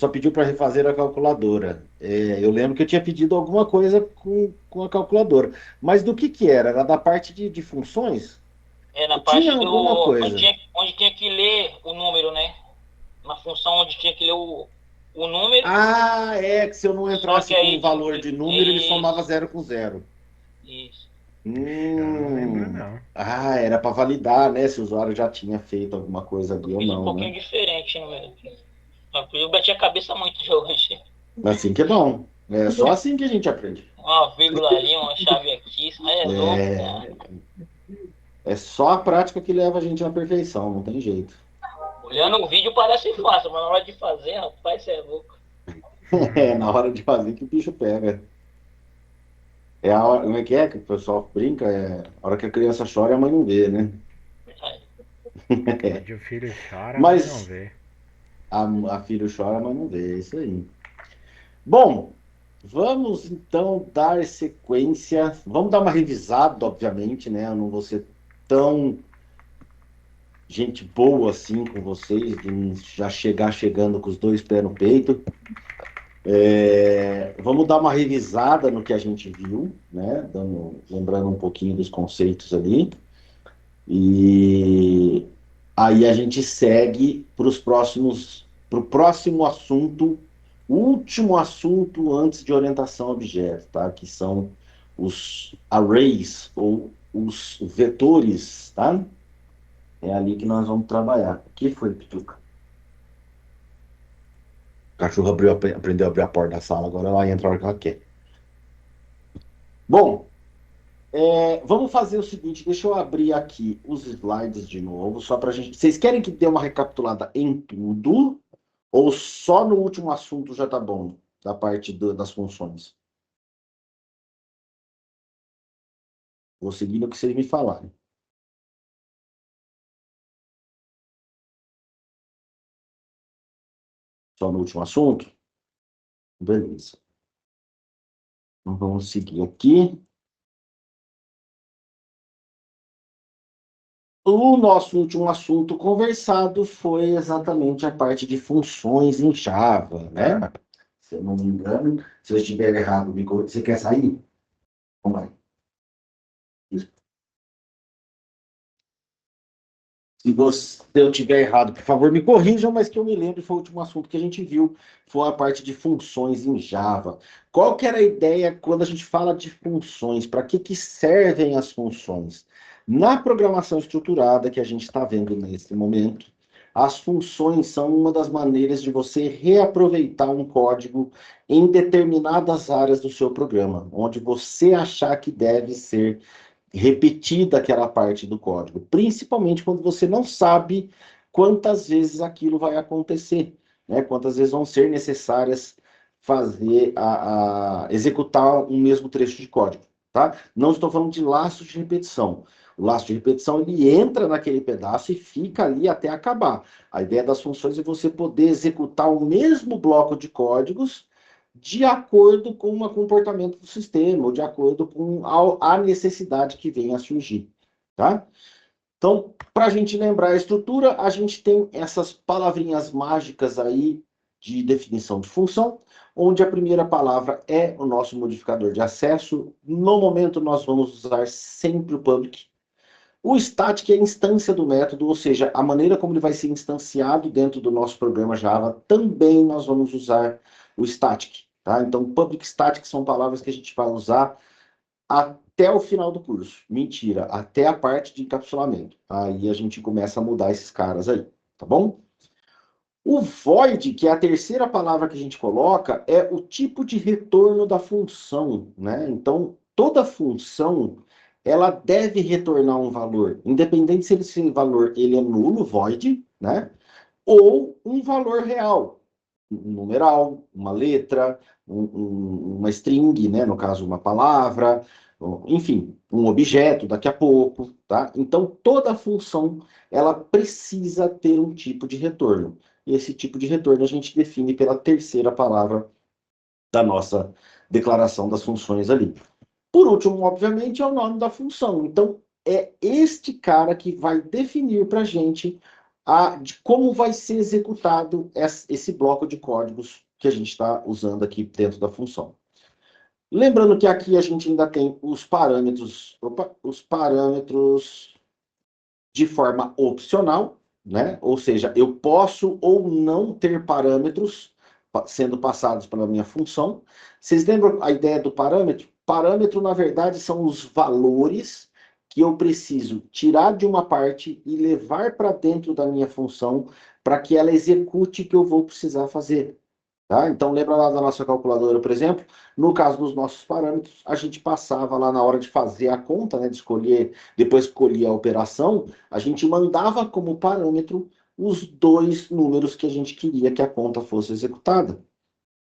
só pediu para refazer a calculadora. Eu lembro que eu tinha pedido alguma coisa com a calculadora. Mas do que era? Era da parte de funções? É na Tinha parte alguma do. coisa. Onde tinha que ler o número, né? Na função onde tinha que ler o número, Ah, é que se eu não só que entrasse com um aí. valor de número, ele somava Isso, zero com zero. isso. Eu não lembro, Hum. não. Ah, era para validar, né? Se o usuário já tinha feito alguma coisa Eu ali ou fiz um não, pouquinho né? diferente no meu. Eu bati a cabeça muito de hoje. Assim que é bom. É só assim que a gente aprende. Uma vírgula ali, uma chave aqui, isso aí é louco, cara. É, é só a prática que leva a gente à perfeição, não tem jeito. Olhando o vídeo parece fácil, mas na hora de fazer, rapaz, você é louco. É na hora de fazer que o bicho pega. É a hora, como é que o pessoal brinca? É a hora que a criança chora e a mãe não vê, né? Onde o filho chora, a mãe não Mas vê. a filha chora, a mãe não vê, é isso aí. Bom, vamos então dar sequência. Vamos dar uma revisada, obviamente, né? Eu não vou ser tão gente boa assim com vocês, de já chegar chegando com os dois pés no peito. Vamos dar uma revisada no que a gente viu, né? Lembrando um pouquinho dos conceitos ali. E aí a gente segue para o próximo assunto, o último assunto antes de orientação a objeto, tá? Que são os arrays ou os vetores, tá? É ali que nós vamos trabalhar. O que foi, Pituca? O cachorro aprendeu a abrir a porta da sala, agora ela entra a hora que ela quer. Bom, vamos fazer o seguinte, deixa eu abrir aqui os slides de novo, só para a gente. Vocês querem que dê uma recapitulada em tudo? Ou só no último assunto já tá bom, da parte das funções? Vou seguir no que vocês me falarem. Só no último assunto? Beleza. Então vamos seguir aqui. O nosso último assunto conversado foi exatamente a parte de funções em Java, né? Se eu não me engano, se eu estiver errado, me corrija. Você quer sair? Vamos lá. Se eu estiver errado, por favor, me corrijam, mas que eu me lembro, foi o último assunto que a gente viu, foi a parte de funções em Java. Qual que era a ideia quando a gente fala de funções? Para que servem as funções? Na programação estruturada que a gente está vendo nesse momento, as funções são uma das maneiras de você reaproveitar um código em determinadas áreas do seu programa, onde você achar que deve ser repetida aquela parte do código, principalmente quando você não sabe quantas vezes aquilo vai acontecer, né? Quantas vezes vão ser necessárias executar um mesmo trecho de código, tá? Não estou falando de laços de repetição. O laço de repetição ele entra naquele pedaço e fica ali até acabar. A ideia das funções é você poder executar o mesmo bloco de códigos de acordo com o comportamento do sistema, ou de acordo com a necessidade que venha a surgir, tá? Então, para a gente lembrar a estrutura, a gente tem essas palavrinhas mágicas aí de definição de função, onde a primeira palavra é o nosso modificador de acesso. No momento, nós vamos usar sempre o public. O static é a instância do método, ou seja, a maneira como ele vai ser instanciado dentro do nosso programa Java, também nós vamos usar o static. Tá? Então, public static são palavras que a gente vai usar até o final do curso. Mentira, até a parte de encapsulamento. Aí a gente começa a mudar esses caras aí, tá bom? O void, que é a terceira palavra que a gente coloca, é o tipo de retorno da função, né? Então, toda função, ela deve retornar um valor, independente se esse valor ele é nulo, void, né? Ou um valor real, um numeral, uma letra, uma string, né? No caso, uma palavra, enfim, um objeto daqui a pouco, tá? Então, toda função, ela precisa ter um tipo de retorno. E esse tipo de retorno a gente define pela terceira palavra da nossa declaração das funções ali. Por último, obviamente, é o nome da função. Então, é este cara que vai definir para a gente de como vai ser executado esse bloco de códigos que a gente está usando aqui dentro da função. Lembrando que aqui a gente ainda tem os parâmetros de forma opcional, né? Ou seja, eu posso ou não ter parâmetros sendo passados pela minha função. Vocês lembram a ideia do parâmetro? Parâmetro, na verdade, são os valores que eu preciso tirar de uma parte e levar para dentro da minha função para que ela execute o que eu vou precisar fazer. Tá? Então, lembra lá da nossa calculadora, por exemplo? No caso dos nossos parâmetros, a gente passava lá na hora de fazer a conta, né, de escolher, depois escolher a operação, a gente mandava como parâmetro os dois números que a gente queria que a conta fosse executada.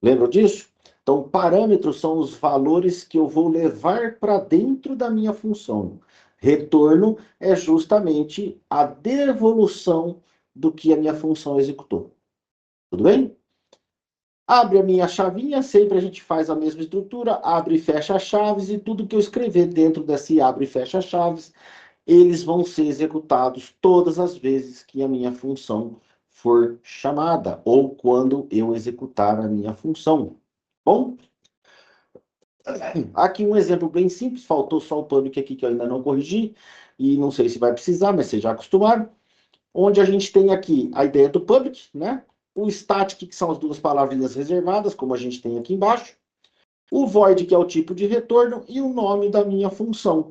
Lembra disso? Então, parâmetros são os valores que eu vou levar para dentro da minha função. Retorno é justamente a devolução do que a minha função executou. Tudo bem? Abre a minha chavinha, sempre a gente faz a mesma estrutura, abre e fecha chaves, e tudo que eu escrever dentro desse abre e fecha chaves, eles vão ser executados todas as vezes que a minha função for chamada, ou quando eu executar a minha função. Bom, aqui um exemplo bem simples, faltou só o public aqui que eu ainda não corrigi, e não sei se vai precisar, mas vocês já acostumaram, onde a gente tem aqui a ideia do public, né? O static, que são as duas palavrinhas reservadas, como a gente tem aqui embaixo. O void, que é o tipo de retorno, e o nome da minha função.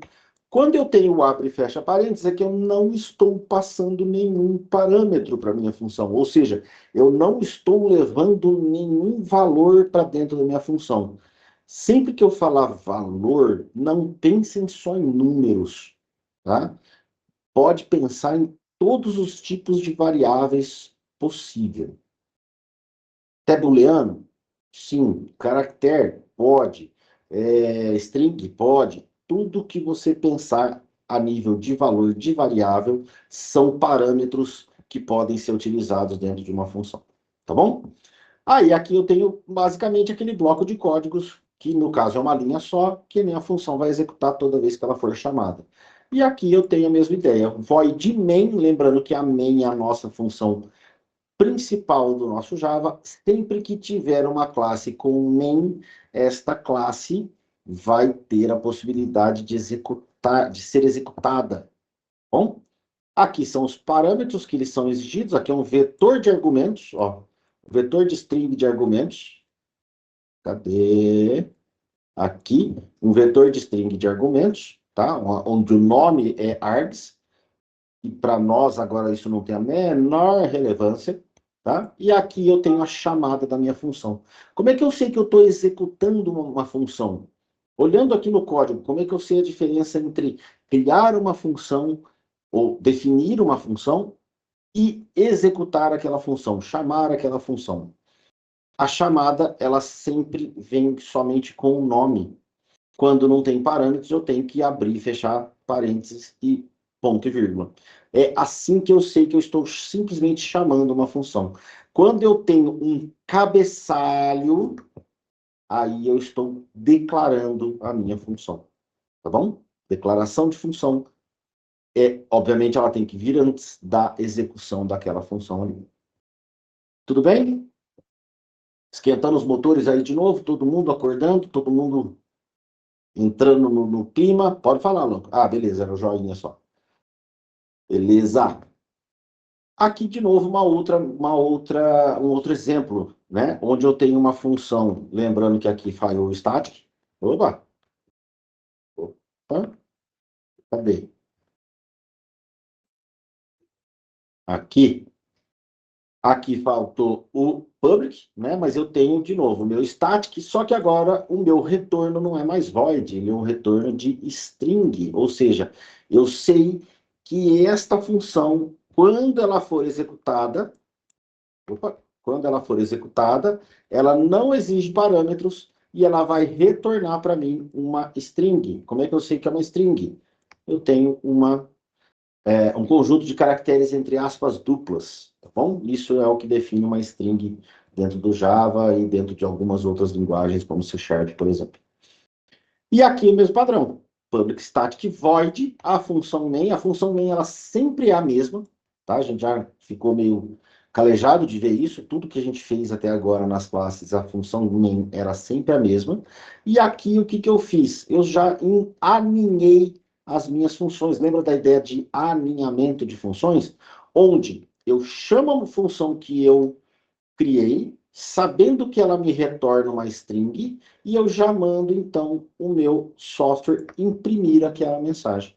Quando eu tenho o abre e fecha parênteses, é que eu não estou passando nenhum parâmetro para a minha função. Ou seja, eu não estou levando nenhum valor para dentro da minha função. Sempre que eu falar valor, não pensem só em números, tá? Pode pensar em todos os tipos de variáveis possíveis. Até booleano? Sim. Caractere? Pode. String? Pode. Tudo que você pensar a nível de valor de variável são parâmetros que podem ser utilizados dentro de uma função. Tá bom? Aí aqui eu tenho basicamente aquele bloco de códigos, que no caso é uma linha só, que nem a função vai executar toda vez que ela for chamada. E aqui eu tenho a mesma ideia. Void main, lembrando que a main é a nossa função principal do nosso Java. Sempre que tiver uma classe com main, esta classe vai ter a possibilidade de executar, de ser executada. Bom, aqui são os parâmetros que eles são exigidos. Aqui é um vetor de argumentos, ó, vetor de string de argumentos. Cadê? Aqui, um vetor de string de argumentos, tá? Onde o nome é args. E para nós agora isso não tem a menor relevância. Tá? E aqui eu tenho a chamada da minha função. Como é que eu sei que eu estou executando uma função? Olhando aqui no código, como é que eu sei a diferença entre criar uma função ou definir uma função e executar aquela função, chamar aquela função? A chamada, ela sempre vem somente com o nome. Quando não tem parâmetros, eu tenho que abrir e fechar parênteses e ponto e vírgula. É assim que eu sei que eu estou simplesmente chamando uma função. Quando eu tenho um cabeçalho, aí eu estou declarando a minha função. Tá bom? Declaração de função. Obviamente, ela tem que vir antes da execução daquela função ali. Tudo bem? Esquentando os motores aí de novo, todo mundo acordando, todo mundo entrando no clima. Pode falar, louco. Ah, beleza, era o joinha só. Beleza. Aqui, de novo, um outro exemplo, né? Onde eu tenho uma função, lembrando que aqui falhou o static. Opa! Opa! Cadê? Aqui. Aqui faltou o public, né? Mas eu tenho, de novo, o meu static, só que agora o meu retorno não é mais void, ele é um retorno de string. Ou seja, eu sei que esta função, quando ela for executada, ela não exige parâmetros e ela vai retornar para mim uma string. Como é que eu sei que é uma string? Eu tenho um conjunto de caracteres entre aspas duplas, tá bom? Isso é o que define uma string dentro do Java e dentro de algumas outras linguagens, como C#, por exemplo. E aqui o mesmo padrão. Public static void, a função main ela sempre é a mesma, tá? A gente já ficou meio calejado de ver isso. Tudo que a gente fez até agora nas classes, a função main era sempre a mesma. E aqui, o que que eu fiz? Eu já alinhei as minhas funções. Lembra da ideia de alinhamento de funções? Onde eu chamo a função que eu criei, sabendo que ela me retorna uma string, e eu já mando, então, o meu software imprimir aquela mensagem.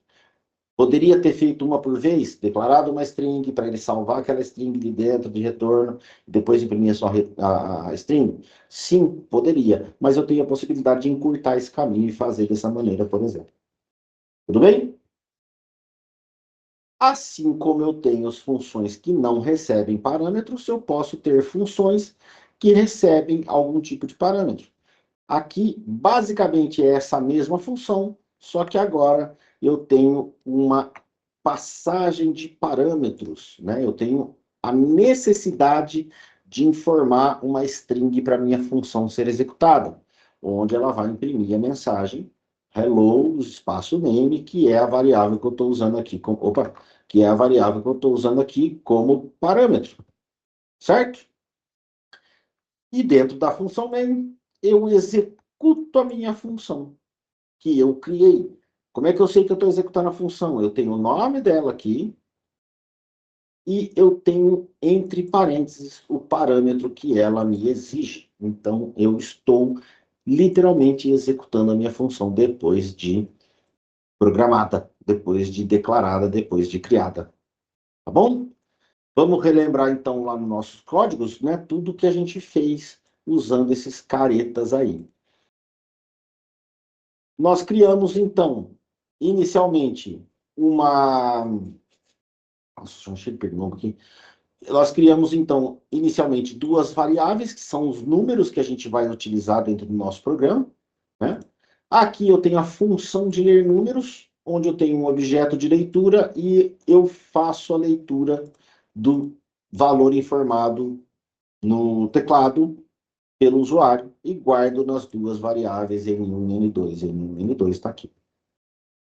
Poderia ter feito uma por vez, declarado uma string para ele salvar aquela string de dentro de retorno, e depois imprimir só a string? Sim, poderia, mas eu tenho a possibilidade de encurtar esse caminho e fazer dessa maneira, por exemplo. Tudo bem? Assim como eu tenho as funções que não recebem parâmetros, eu posso ter funções que recebem algum tipo de parâmetro. Aqui, basicamente, é essa mesma função, só que agora eu tenho uma passagem de parâmetros, né? Eu tenho a necessidade de informar uma string para minha função ser executada, onde ela vai imprimir a mensagem hello, espaço name, que é a variável que eu estou usando aqui, que é a variável que eu estou usando aqui como parâmetro, certo? E dentro da função main, eu executo a minha função que eu criei. Como é que eu sei que eu estou executando a função? Eu tenho o nome dela aqui e eu tenho, entre parênteses, o parâmetro que ela me exige. Então, eu estou literalmente executando a minha função depois de programada, depois de declarada, depois de criada. Tá bom? Vamos relembrar, então, lá nos nossos códigos, né, tudo que a gente fez usando esses caretas aí. Nós criamos, então, inicialmente, uma... Nossa, achei que perdi aqui. Nós criamos, então, inicialmente, duas variáveis, que são os números que a gente vai utilizar dentro do nosso programa, né? Aqui eu tenho a função de ler números, onde eu tenho um objeto de leitura e eu faço a leitura do valor informado no teclado pelo usuário e guardo nas duas variáveis N1 e N2. N1 e N2 está aqui.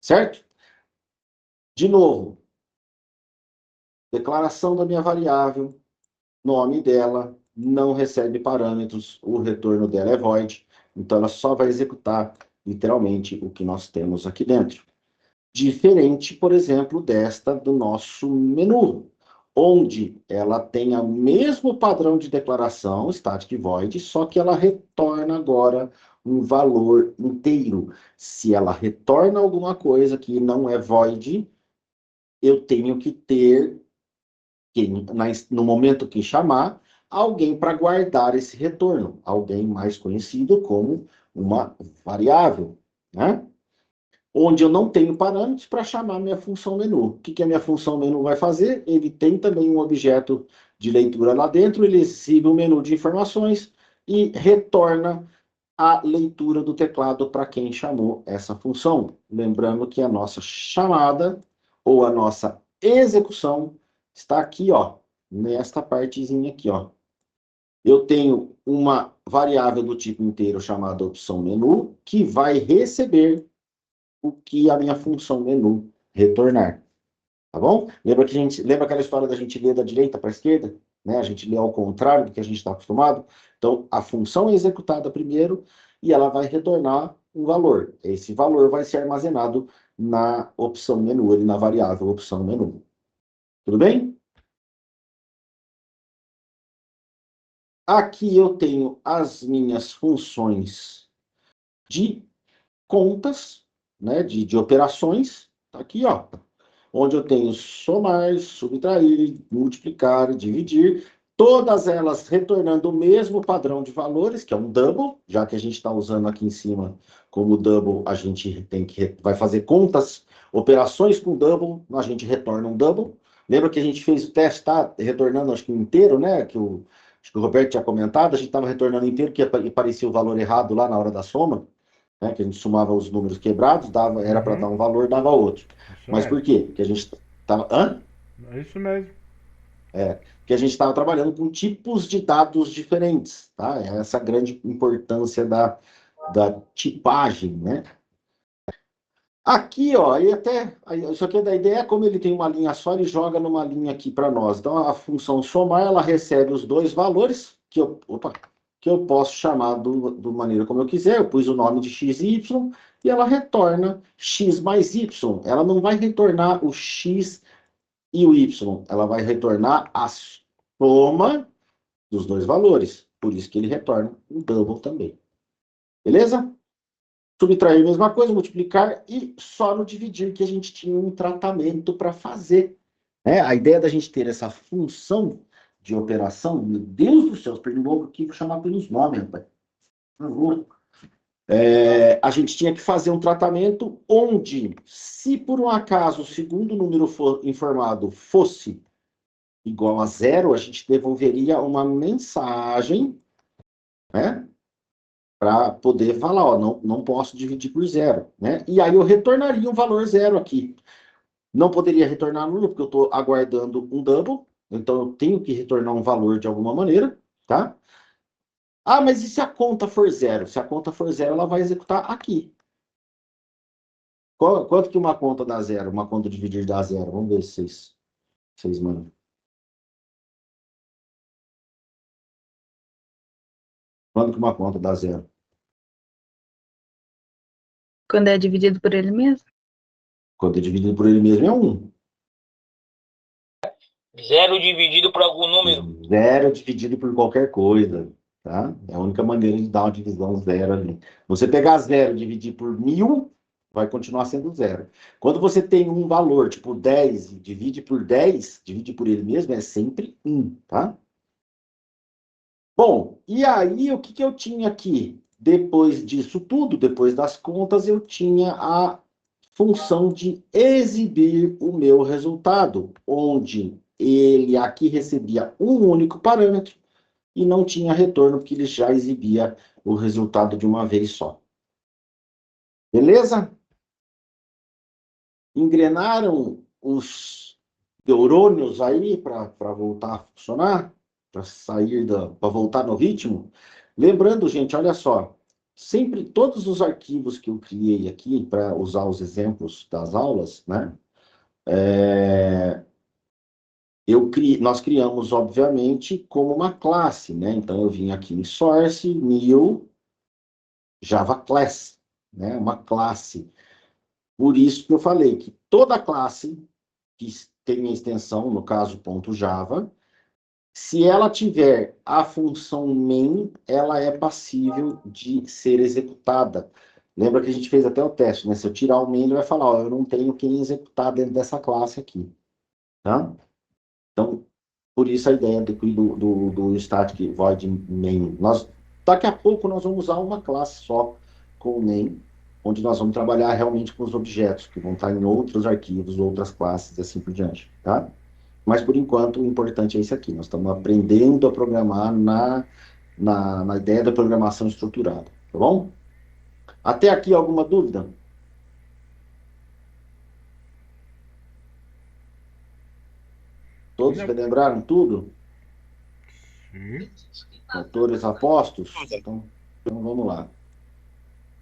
Certo? De novo, declaração da minha variável, nome dela, não recebe parâmetros, o retorno dela é void, então ela só vai executar literalmente o que nós temos aqui dentro. Diferente, por exemplo, desta do nosso menu, onde ela tem o mesmo padrão de declaração, static void, só que ela retorna agora um valor inteiro. Se ela retorna alguma coisa que não é void, eu tenho que ter, no momento que chamar, alguém para guardar esse retorno, alguém mais conhecido como uma variável, né? Onde eu não tenho parâmetros para chamar minha função menu. O que a minha função menu vai fazer? Ele tem também um objeto de leitura lá dentro, ele exibe um menu de informações e retorna a leitura do teclado para quem chamou essa função. Lembrando que a nossa chamada ou a nossa execução está aqui, ó, nesta partezinha aqui, ó. Eu tenho uma variável do tipo inteiro chamada opção menu, que vai receber o que a minha função menu retornar. Tá bom? Lembra aquela história da gente ler da direita para a esquerda? Né? A gente lê ao contrário do que a gente está acostumado. Então, a função é executada primeiro e ela vai retornar um valor. Esse valor vai ser armazenado na opção menu, ali na variável opção menu. Tudo bem? Aqui eu tenho as minhas funções de contas, né, de operações. Tá aqui, ó, onde eu tenho somar, subtrair, multiplicar, dividir, todas elas retornando o mesmo padrão de valores, que é um double, já que a gente está usando aqui em cima como double, a gente vai fazer contas, operações com double, a gente retorna um double. Lembra que a gente fez o teste, tá? Retornando, acho que inteiro, né? Acho que o Roberto tinha comentado, a gente estava retornando inteiro, que aparecia o valor errado lá na hora da soma, né, que a gente somava os números quebrados, era para dar um valor, dava outro. Isso Mas mesmo. por quê? Porque a gente estava... Hã? É isso mesmo. Porque a gente estava trabalhando com tipos de dados diferentes, tá? Essa é a grande importância da tipagem, né? Aqui, ó, e até, isso aqui é da ideia, como ele tem uma linha só, ele joga numa linha aqui para nós. Então, a função somar, ela recebe os dois valores, que eu posso chamar do maneira como eu quiser. Eu pus o nome de x e y, e ela retorna x mais y. Ela não vai retornar o x e o y, ela vai retornar a soma dos dois valores. Por isso que ele retorna um double também. Beleza? Subtrair a mesma coisa, multiplicar e só no dividir que a gente tinha um tratamento para fazer. A ideia da gente ter essa função de operação, meu Deus do céu, perdi logo aqui, vou chamar pelos nomes, rapaz. Por favor. A gente tinha que fazer um tratamento onde, se por um acaso o segundo número informado fosse igual a zero, a gente devolveria uma mensagem, né? Para poder falar, ó, não posso dividir por zero, né? E aí eu retornaria um valor zero aqui. Não poderia retornar nulo, porque eu estou aguardando um double, então eu tenho que retornar um valor de alguma maneira, tá? Ah, mas e se a conta for zero? Se a conta for zero, ela vai executar aqui. Quanto que uma conta dá zero? Uma conta dividir dá zero? Vamos ver se vocês mandam. Quanto que uma conta dá zero? Quando é dividido por ele mesmo? Quando é dividido por ele mesmo é 1. Zero dividido por algum número. Zero dividido por qualquer coisa, tá? É a única maneira de dar uma divisão zero ali. Você pegar zero e dividir por 1000, vai continuar sendo zero. Quando você tem um valor, tipo 10, e divide por 10, divide por ele mesmo, é sempre 1, tá? Bom, e aí o que eu tinha aqui? Depois disso tudo, depois das contas, eu tinha a função de exibir o meu resultado, onde ele aqui recebia um único parâmetro e não tinha retorno, porque ele já exibia o resultado de uma vez só. Beleza? Engrenaram os neurônios aí para voltar a funcionar? Para voltar no ritmo? Lembrando, gente, olha só, sempre todos os arquivos que eu criei aqui para usar os exemplos das aulas, né? Nós criamos, obviamente, como uma classe, né? Então, eu vim aqui em Source, New, Java Class, né? Uma classe. Por isso que eu falei que toda classe que tem a extensão, no caso, .java, se ela tiver a função main, ela é passível de ser executada. Lembra que a gente fez até o teste, né? Se eu tirar o main, ele vai falar, ó, eu não tenho quem executar dentro dessa classe aqui, tá? Então, por isso a ideia do static void main. Daqui a pouco nós vamos usar uma classe só com o main, onde nós vamos trabalhar realmente com os objetos, que vão estar em outros arquivos, outras classes, e assim por diante, tá? Mas, por enquanto, o importante é isso aqui. Nós estamos aprendendo a programar na ideia da programação estruturada, tá bom? Até aqui, alguma dúvida? Todos relembraram tudo? Autores apostos? Então vamos lá.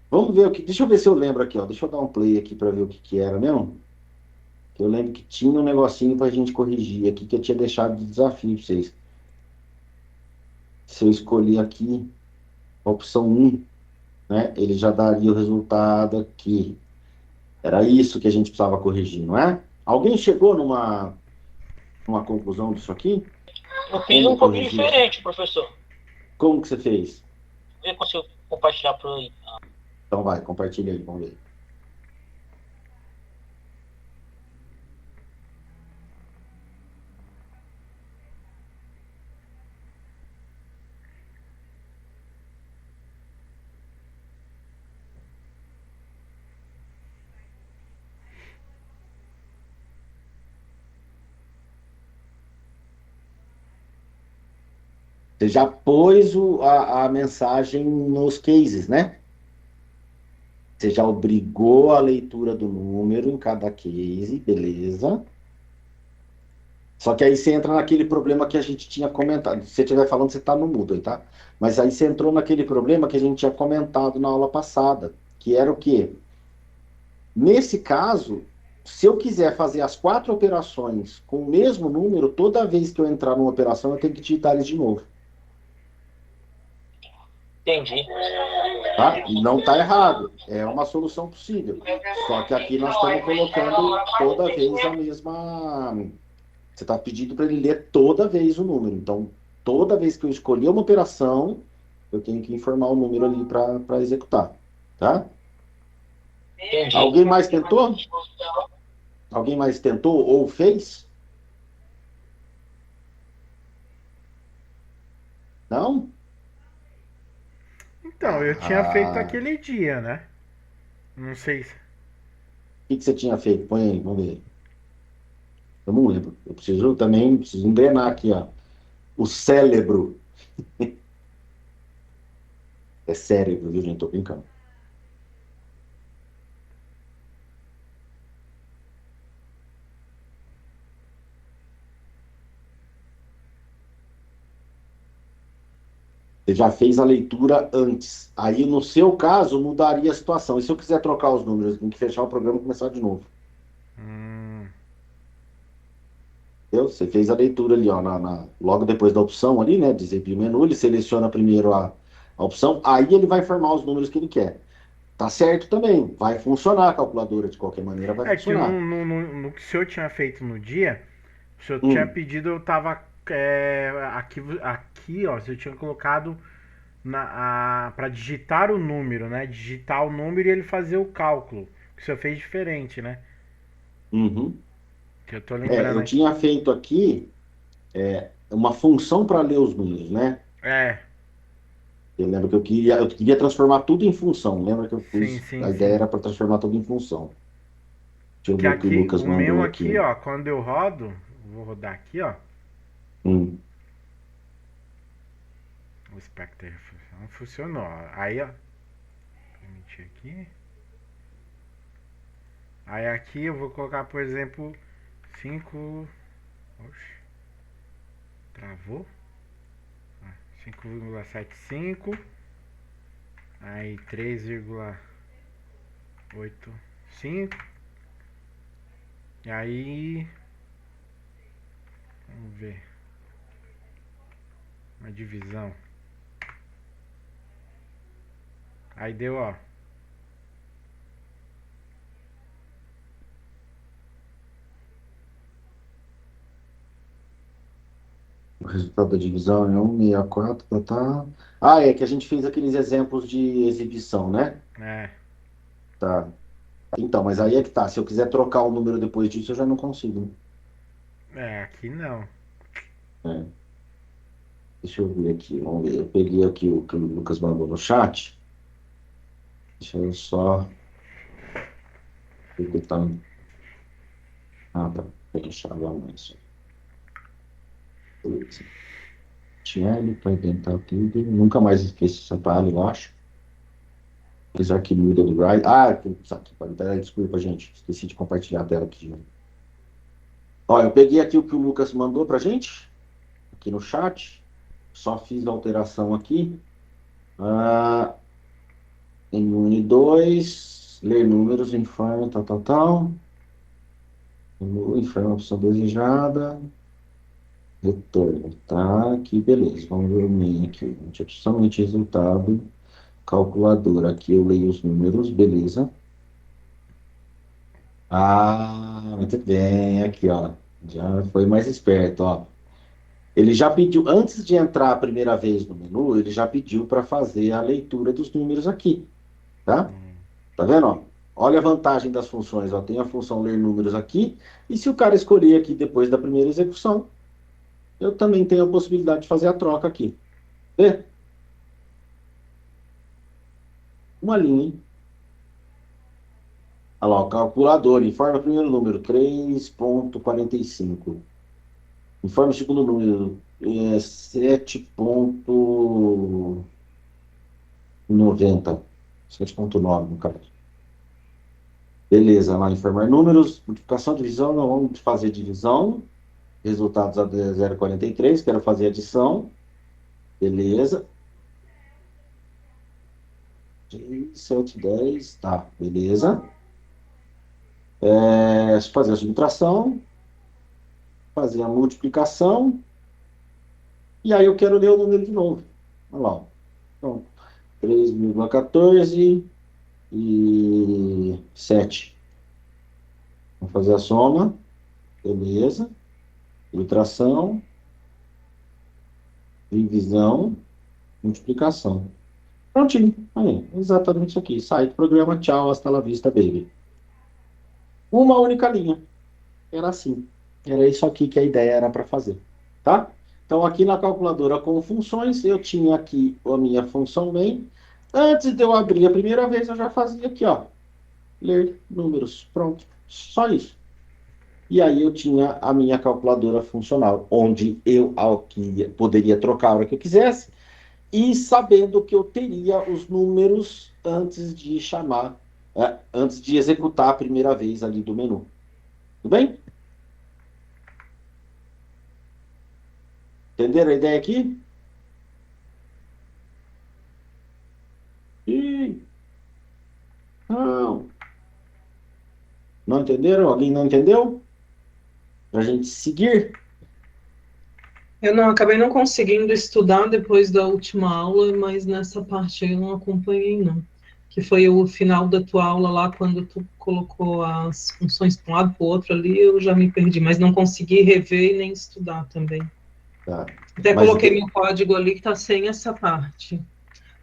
Vamos ver o que. Deixa eu ver se eu lembro aqui, ó. Deixa eu dar um play aqui para ver o que era mesmo. Eu lembro que tinha um negocinho para a gente corrigir aqui que eu tinha deixado de desafio para vocês. Se eu escolher aqui a opção 1, né, ele já daria o resultado aqui. Era isso que a gente precisava corrigir, não é? Alguém chegou numa conclusão disso aqui? Eu fiz um pouquinho diferente, professor. Como que você fez? Eu consigo compartilhar por aí. Então vai, compartilha aí, vamos ver. Você já pôs a mensagem nos cases, né? Você já obrigou a leitura do número em cada case, beleza? Só que aí você entra naquele problema que a gente tinha comentado. Se você estiver falando, você está no mudo aí, tá? Mas aí você entrou naquele problema que a gente tinha comentado na aula passada, que era o quê? Nesse caso, se eu quiser fazer as 4 operações com o mesmo número, toda vez que eu entrar numa operação, eu tenho que digitar eles de novo. Entendi. Tá? Não está errado. É uma solução possível. Só que aqui nós estamos colocando toda vez a mesma. Você está pedindo para ele ler toda vez o número. Então, toda vez que eu escolher uma operação, eu tenho que informar o número ali para executar. Tá? Entendi. Alguém mais tentou? Alguém mais tentou ou fez? Não? Então, eu tinha feito Ah, aquele dia, né? Não sei se. o que você tinha feito? Põe aí, vamos ver. Eu não lembro. Eu preciso engrenar aqui, ó. O cérebro. É cérebro, viu, gente? Tô brincando. Você já fez a leitura antes. Aí, no seu caso, mudaria a situação. E se eu quiser trocar os números, tem que fechar o programa e começar de novo. Hum, Entendeu? Você fez a leitura ali, ó, logo depois da opção ali, né? Desempenho menu, ele seleciona primeiro a opção, aí ele vai formar os números que ele quer. Tá certo também. Vai funcionar a calculadora de qualquer maneira, vai É que funcionar. no que o senhor tinha feito no dia, o senhor tinha Hum, pedido, eu tava. Aqui, ó, você tinha colocado para digitar o número, né? Digitar o número e ele fazer o cálculo. Que o senhor fez diferente, né? uhum. Que eu tô É, lembrando eu aqui. tinha feito aqui uma função para ler os números, né? É, Eu lembro que eu queria transformar tudo em função. Lembra que eu sim, pus, sim, a ideia sim. era para transformar tudo em função. Deixa eu Que ver o que o aqui, Lucas o meu mandou aqui, aqui. ó, quando eu rodo, vou rodar aqui, ó. Hum, O Spectre funcionou. Aí, ó, permitir aqui. Aí aqui eu vou colocar, por exemplo, 5. Oxe, travou? 5,75. Aí 3,85. E aí, vamos ver. Uma divisão. Aí deu, ó. o resultado da divisão é 1,64, tá? Ah, é que a gente fez aqueles exemplos de exibição, né? É, Tá. Então, mas aí é que tá. Se eu quiser trocar o número depois disso, eu já não consigo, aqui não. né? Deixa eu ver aqui, vamos ver. Eu peguei aqui o que o Lucas mandou no chat. Deixa eu só ver o que tá. Ah, tá. Fechar lá mais. Beleza. TL para inventar tudo. Nunca mais esqueço essa palha, eu acho. Apesar que muda do Drive. Ah, isso aqui, peraí, desculpa, gente. Esqueci de compartilhar a tela aqui. Ó, eu peguei aqui o que o Lucas mandou pra gente, aqui no chat. Só fiz a alteração aqui. Ah, em 1 e 2, ler números, informe, tal, tal, tal. Informe a opção desejada. Retorno, tá? Aqui, beleza. Vamos ver o main aqui. A gente somente resultado. Calculadora. Aqui eu leio os números, beleza. Ah, muito bem. Aqui, ó. Já foi mais esperto, ó. Ele já pediu, antes de entrar a primeira vez no menu, ele já pediu para fazer a leitura dos números aqui, tá? Tá vendo, ó? Olha a vantagem das funções, ó. Tem a função ler números aqui, e se o cara escolher aqui depois da primeira execução, eu também tenho a possibilidade de fazer a troca aqui. Vê? Uma linha, hein? Olha lá, o calculador, informa o primeiro número, 3,45. Informe o segundo número, 7,90. 7,9, no caso. Beleza, lá informar números, multiplicação, divisão, não vamos fazer divisão. Resultados a 0,43, quero fazer adição. Beleza. 3, 7, 10, tá, beleza. Fazer a subtração, fazer a multiplicação, e aí eu quero ler o número de novo. Olha lá, ó. Então, 3,14 e 7. Vamos fazer a soma, beleza. Subtração, divisão, multiplicação. Prontinho. Aí, exatamente isso aqui. Sai do programa, tchau, hasta la vista, baby. Uma única linha. Era assim. Era isso aqui que a ideia era para fazer. Tá? Então, aqui na calculadora com funções, eu tinha aqui a minha função main. Antes de eu abrir a primeira vez, eu já fazia aqui, ó. Ler números. Pronto. Só isso. E aí eu tinha a minha calculadora funcional, onde eu poderia trocar a hora que eu quisesse, e sabendo que eu teria os números antes de chamar, antes de executar a primeira vez ali do menu. Tudo bem? Entenderam a ideia aqui? Ih, não. Não entenderam? Alguém não entendeu? Para a gente seguir? Eu não acabei não conseguindo estudar depois da última aula, mas nessa parte aí eu não acompanhei, não. Que foi o final da tua aula lá, quando tu colocou as funções para um lado para o outro ali, eu já me perdi, mas não consegui rever e nem estudar também. Tá. Até Mas coloquei meu código ali que está sem essa parte.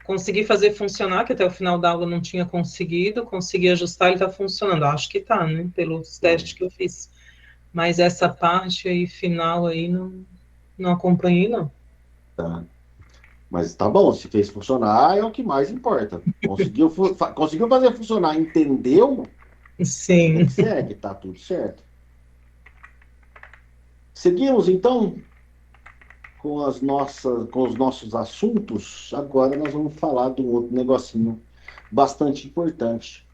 Consegui fazer funcionar, que até o final da aula não tinha conseguido, consegui ajustar, ele está funcionando. Acho que está, né? Pelos testes que eu fiz. Mas essa parte aí, final aí, não acompanhei, não. Tá. Mas tá bom, se fez funcionar é o que mais importa. Conseguiu fazer funcionar, entendeu? Sim. Segue, tá tudo certo. Seguimos então com os nossos assuntos. Agora nós vamos falar de um outro negocinho bastante importante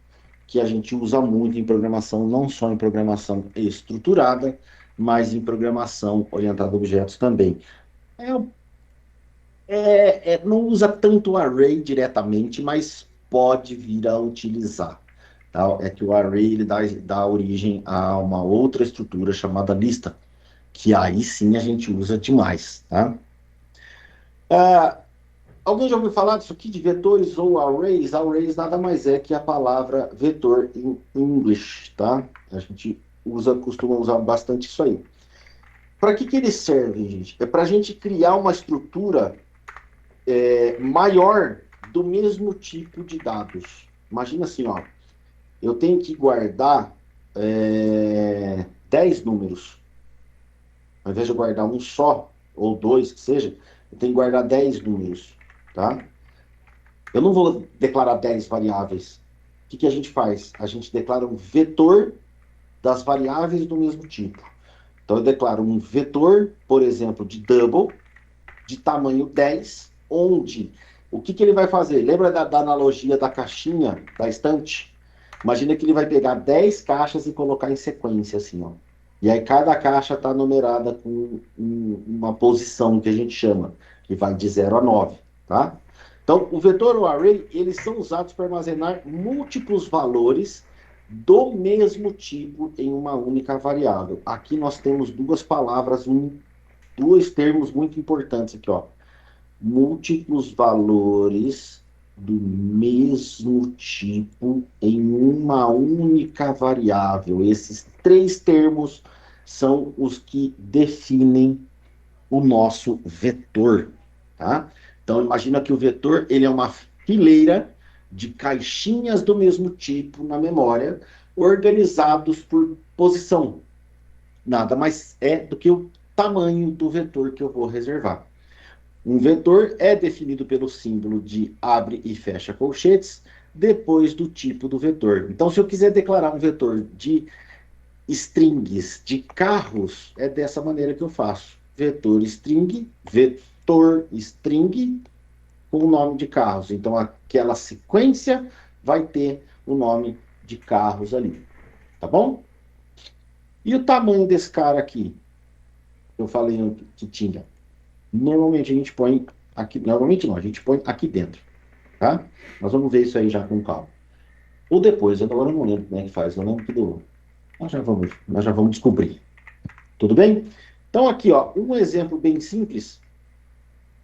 que a gente usa muito em programação, não só em programação estruturada, mas em programação orientada a objetos também. Não usa tanto o array diretamente, mas pode vir a utilizar. Tá? É que o array ele dá origem a uma outra estrutura chamada lista, que aí sim a gente usa demais. Tá? Alguém já ouviu falar disso aqui de vetores ou arrays? Arrays nada mais é que a palavra vetor em inglês, tá? A gente costuma usar bastante isso aí. Para que eles servem, gente? É para a gente criar uma estrutura maior do mesmo tipo de dados. Imagina assim, ó, eu tenho que guardar 10 números. Ao invés de eu guardar um só, ou dois, que seja, eu tenho que guardar 10 números, tá? Eu não vou declarar 10 variáveis. O que a gente faz? A gente declara um vetor das variáveis do mesmo tipo. Então, eu declaro um vetor, por exemplo, de double, de tamanho 10, onde o que ele vai fazer? Lembra da analogia da caixinha, da estante? Imagina que ele vai pegar 10 caixas e colocar em sequência, assim, ó. E aí cada caixa está numerada com uma posição que a gente chama, que vai de 0 a 9, tá? Então, o vetor ou o array, eles são usados para armazenar múltiplos valores do mesmo tipo em uma única variável. Aqui nós temos duas palavras, dois termos muito importantes aqui, ó. Múltiplos valores do mesmo tipo em uma única variável. Esses três termos são os que definem o nosso vetor, tá? Então, imagina que o vetor ele é uma fileira de caixinhas do mesmo tipo na memória, organizados por posição. Nada mais é do que o tamanho do vetor que eu vou reservar. Um vetor é definido pelo símbolo de abre e fecha colchetes, depois do tipo do vetor. Então, se eu quiser declarar um vetor de strings de carros, é dessa maneira que eu faço. Vetor string com o nome de carros. Então, aquela sequência vai ter o nome de carros ali. Tá bom? E o tamanho desse cara aqui? Eu falei que tinha. Normalmente a gente põe aqui. Normalmente não, a gente põe aqui dentro. Tá? Nós vamos ver isso aí já com calma. Ou depois, agora eu não lembro como é que faz. Eu lembro que Nós já vamos descobrir. Tudo bem? Então, aqui, ó, um exemplo bem simples.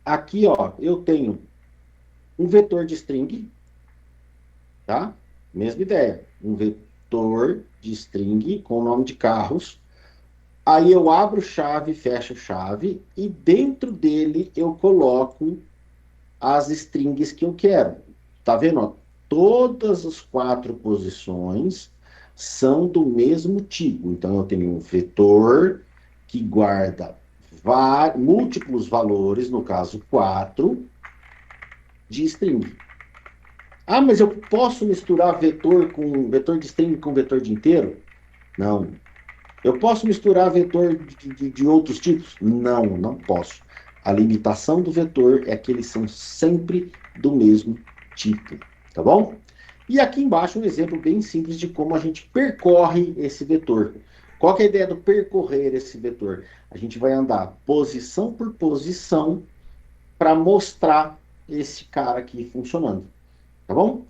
Aqui, ó, eu tenho um vetor de string, tá? Mesma ideia. Um vetor de string com o nome de carros. Aí eu abro chave, fecho chave, e dentro dele eu coloco as strings que eu quero. Tá vendo? Ó? Todas as 4 posições são do mesmo tipo. Então, eu tenho um vetor que guarda múltiplos valores, no caso 4, de string. Ah, mas eu posso misturar vetor de string com vetor de inteiro? Não. Eu posso misturar vetor de outros tipos? Não, não posso. A limitação do vetor é que eles são sempre do mesmo tipo, tá bom? E aqui embaixo um exemplo bem simples de como a gente percorre esse vetor. Qual que é a ideia do percorrer esse vetor? A gente vai andar posição por posição para mostrar esse cara aqui funcionando, tá bom?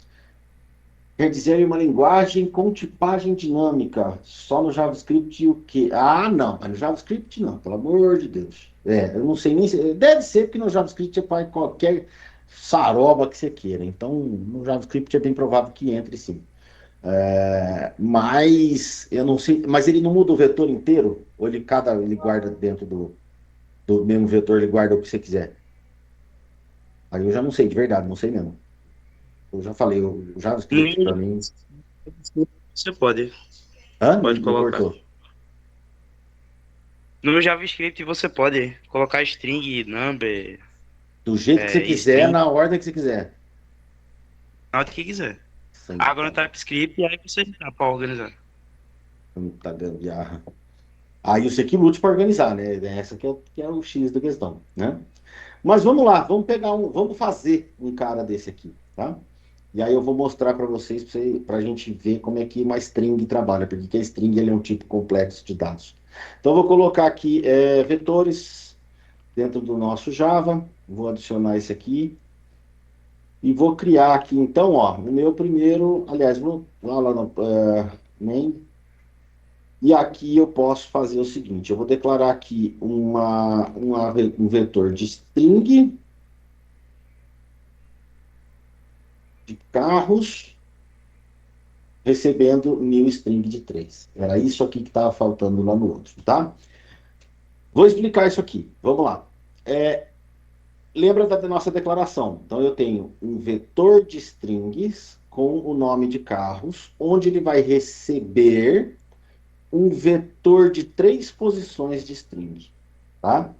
Quer dizer, uma linguagem com tipagem dinâmica. Só no JavaScript o quê? Ah, não. Mas no JavaScript não, pelo amor de Deus. Eu não sei nem se... Deve ser porque no JavaScript é para qualquer saroba que você queira. Então, no JavaScript é bem provável que entre sim. Mas eu não sei. Mas ele não muda o vetor inteiro? Ou ele guarda dentro do mesmo vetor, ele guarda o que você quiser? Aí eu já não sei, de verdade, não sei mesmo. Eu já falei, o JavaScript para mim. Você pode. Hã? Pode Me colocar. cortou. No JavaScript você pode colocar string, number, Do jeito que você quiser, string, na ordem que você quiser. na hora que quiser. Sem Agora no TypeScript, aí você dá pra organizar. tá gambiarra. Aí você que lute para organizar, né? Essa que é o X da questão, né? Mas vamos lá, vamos fazer um cara desse aqui, tá? E aí eu vou mostrar para vocês, para a gente ver como é que uma string trabalha, porque a string ele é um tipo complexo de dados. Então eu vou colocar aqui vetores dentro do nosso Java, vou adicionar esse aqui, e vou criar aqui, então, ó, o meu primeiro, aliás, vou lá no main, e aqui eu posso fazer o seguinte, eu vou declarar aqui um vetor de string, de carros, recebendo new string de 3. Era isso aqui que estava faltando lá no outro, tá? Vou explicar isso aqui, vamos lá. Lembra da nossa declaração. Então, eu tenho um vetor de strings com o nome de carros, onde ele vai receber um vetor de 3 posições de string. Tá?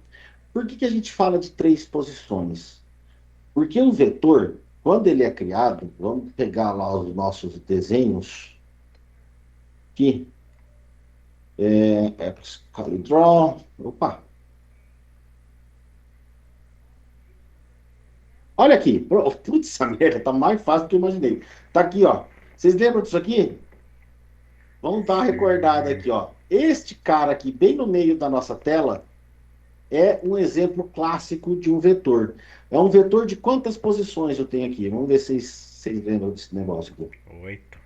Por que a gente fala de 3 posições? Porque um vetor, quando ele é criado, vamos pegar lá os nossos desenhos, aqui, draw, opa, olha aqui. Putz, essa merda tá mais fácil do que eu imaginei. Tá aqui, ó. Vocês lembram disso aqui? Vamos dar uma recordada aqui, ó. Este cara aqui, bem no meio da nossa tela, é um exemplo clássico de um vetor. É um vetor de quantas posições eu tenho aqui? Vamos ver se vocês lembram desse negócio aqui. 8.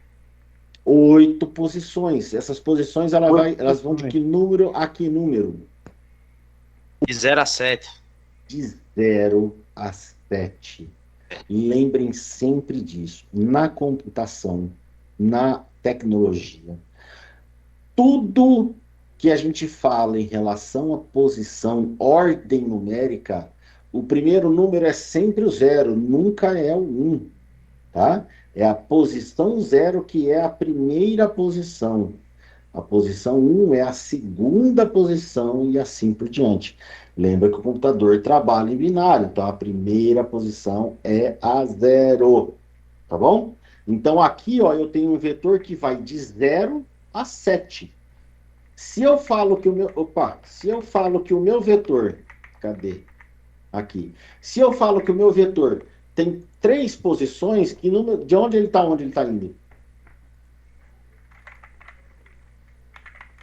8 posições. Essas posições elas vão de que número a que número? De 0 a 7. De 0 a 7. Lembrem sempre disso. Na computação, na tecnologia, tudo que a gente fala em relação à posição, ordem numérica, o primeiro número é sempre o 0, nunca é o 1, tá? É a posição 0 que é a primeira posição. A posição 1 é a segunda posição e assim por diante. Lembra que o computador trabalha em binário, então a primeira posição é a 0, tá bom? Então aqui, ó, eu tenho um vetor que vai de 0 a 7. Se eu falo que o meu vetor, cadê? Aqui. Se eu falo que o meu vetor tem 3 posições, de onde ele está indo?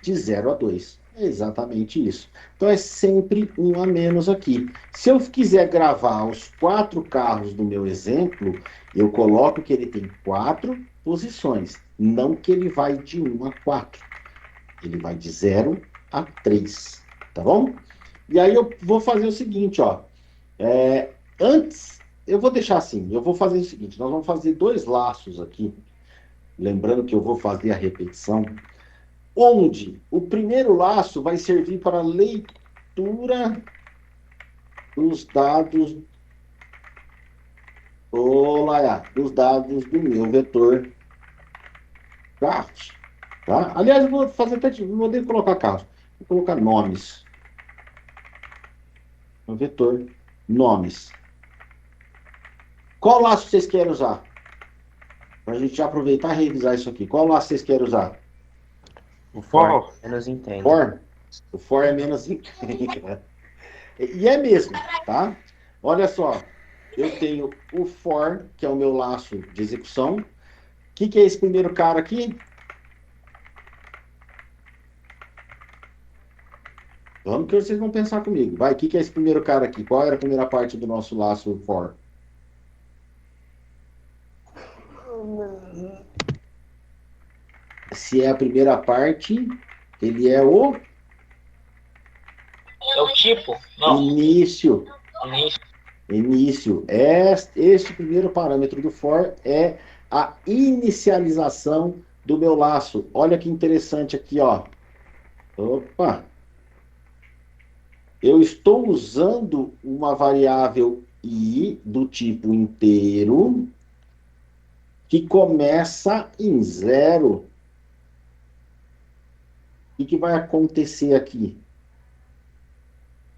De 0 a 2. É exatamente isso. Então é sempre um a menos aqui. Se eu quiser gravar os 4 carros do meu exemplo, eu coloco que ele tem 4 posições, não que ele vai de 1 a 4. Ele vai de 0 a 3, tá bom? E aí eu vou fazer o seguinte, ó. Antes, eu vou deixar assim, eu vou fazer o seguinte, nós vamos fazer 2 laços aqui, lembrando que eu vou fazer a repetição, onde o primeiro laço vai servir para leitura dos dados, dos dados do meu vetor craft, tá? Aliás, eu vou fazer até, não vou nem colocar carros, vou colocar nomes, no vetor nomes. Qual laço vocês querem usar? Para a gente já aproveitar e revisar isso aqui. Qual laço vocês querem usar? O for menos entende. For? O for é menos entende. E é mesmo, tá? Olha só. Eu tenho o for, que é o meu laço de execução. O que é esse primeiro cara aqui? Vamos que vocês vão pensar comigo. Vai, o que é esse primeiro cara aqui? Qual era a primeira parte do nosso laço for? Se é a primeira parte, ele é o É o tipo? Não. início. Início. Início. Este primeiro parâmetro do for é a inicialização do meu laço. Olha que interessante aqui, ó. Opa! Eu estou usando uma variável i do tipo inteiro que começa em 0. O que vai acontecer aqui?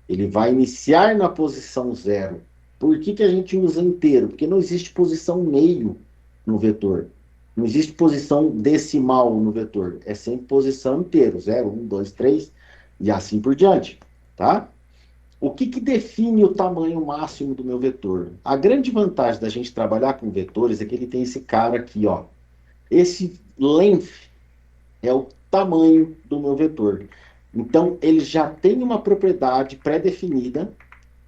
Ele vai iniciar na posição 0. Por que a gente usa inteiro? Porque não existe posição meio no vetor. Não existe posição decimal no vetor. É sempre posição inteiro. 0, 1, 2, 3 e assim por diante. Tá? O que define o tamanho máximo do meu vetor? A grande vantagem da gente trabalhar com vetores é que ele tem esse cara aqui, ó. Esse length é o tamanho do meu vetor. Então, ele já tem uma propriedade pré-definida,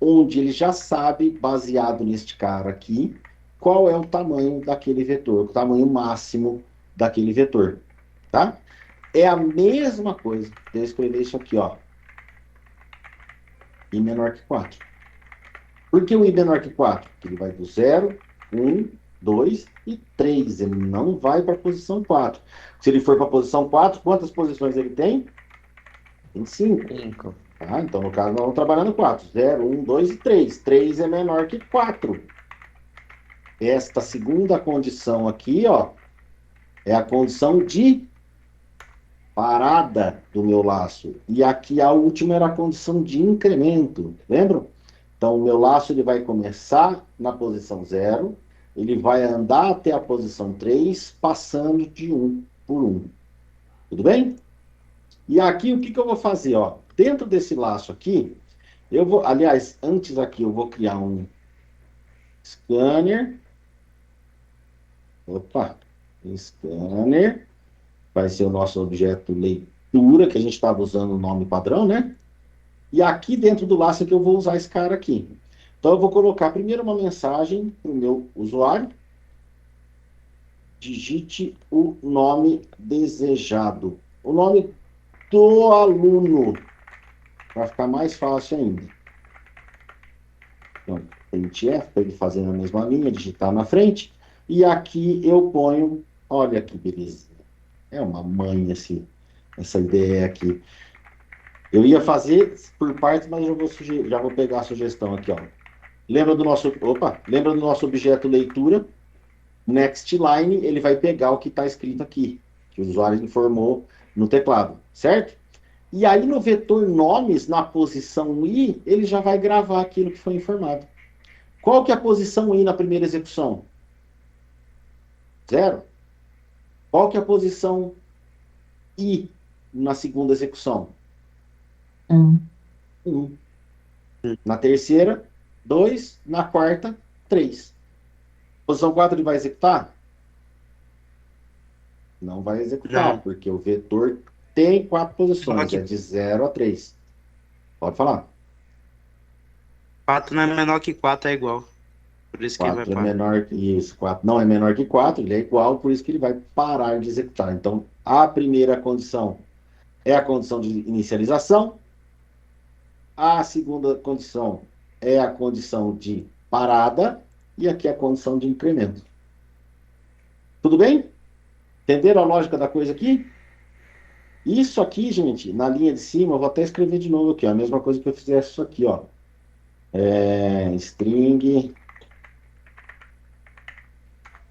onde ele já sabe, baseado neste cara aqui, qual é o tamanho daquele vetor, o tamanho máximo daquele vetor. Tá? É a mesma coisa. Eu escrever isso aqui, ó. I menor que 4. Por que o I menor que 4? Porque ele vai do 0, 1, 2 e 3. Ele não vai para a posição 4. Se ele for para a posição 4, quantas posições ele tem? Tem 5. Tá? Então, no caso, nós vamos trabalhar no 4. 0, 1, 2 e 3. 3 é menor que 4. Esta segunda condição aqui, ó, é a condição de parada do meu laço. E aqui a última era a condição de incremento. Lembram? Então, o meu laço ele vai começar na posição 0, ele vai andar até a posição 3, passando de 1 por 1. Tudo bem? E aqui, o que eu vou fazer? Ó? Dentro desse laço aqui, eu vou... Aliás, antes aqui, eu vou criar um scanner. Opa! Scanner. Vai ser o nosso objeto leitura, que a gente estava usando o nome padrão, né? E aqui dentro do laço é que eu vou usar esse cara aqui. Então, eu vou colocar primeiro uma mensagem para o meu usuário. Digite o nome desejado. O nome do aluno. Para ficar mais fácil ainda. Então, printf, para ele fazer na mesma linha, digitar na frente. E aqui eu ponho... Olha que beleza. É uma mãe essa ideia aqui. Eu ia fazer por partes, mas já vou pegar a sugestão aqui, ó. Lembra do nosso objeto leitura? Next line, ele vai pegar o que está escrito aqui, que o usuário informou no teclado, certo? E aí no vetor nomes, na posição i, ele já vai gravar aquilo que foi informado. Qual que é a posição i na primeira execução? 0. Qual que é a posição i na segunda execução? 1. Na terceira, 2. Na quarta, 3. Posição 4 ele vai executar? Não vai executar, Não. porque o vetor tem 4 posições, Pode. é de 0 a 3. Pode falar. 4 não é menor que 4, é igual. Por isso que ele vai 4 é parar. menor que isso. 4 não é menor que 4, ele é igual, por isso que ele vai parar de executar. Então, a primeira condição é a condição de inicialização. A segunda condição é a condição de parada. E aqui é a condição de incremento. Tudo bem? Entenderam a lógica da coisa aqui? Isso aqui, gente, na linha de cima, eu vou até escrever de novo aqui, ó, a mesma coisa que eu fizesse isso aqui, ó. String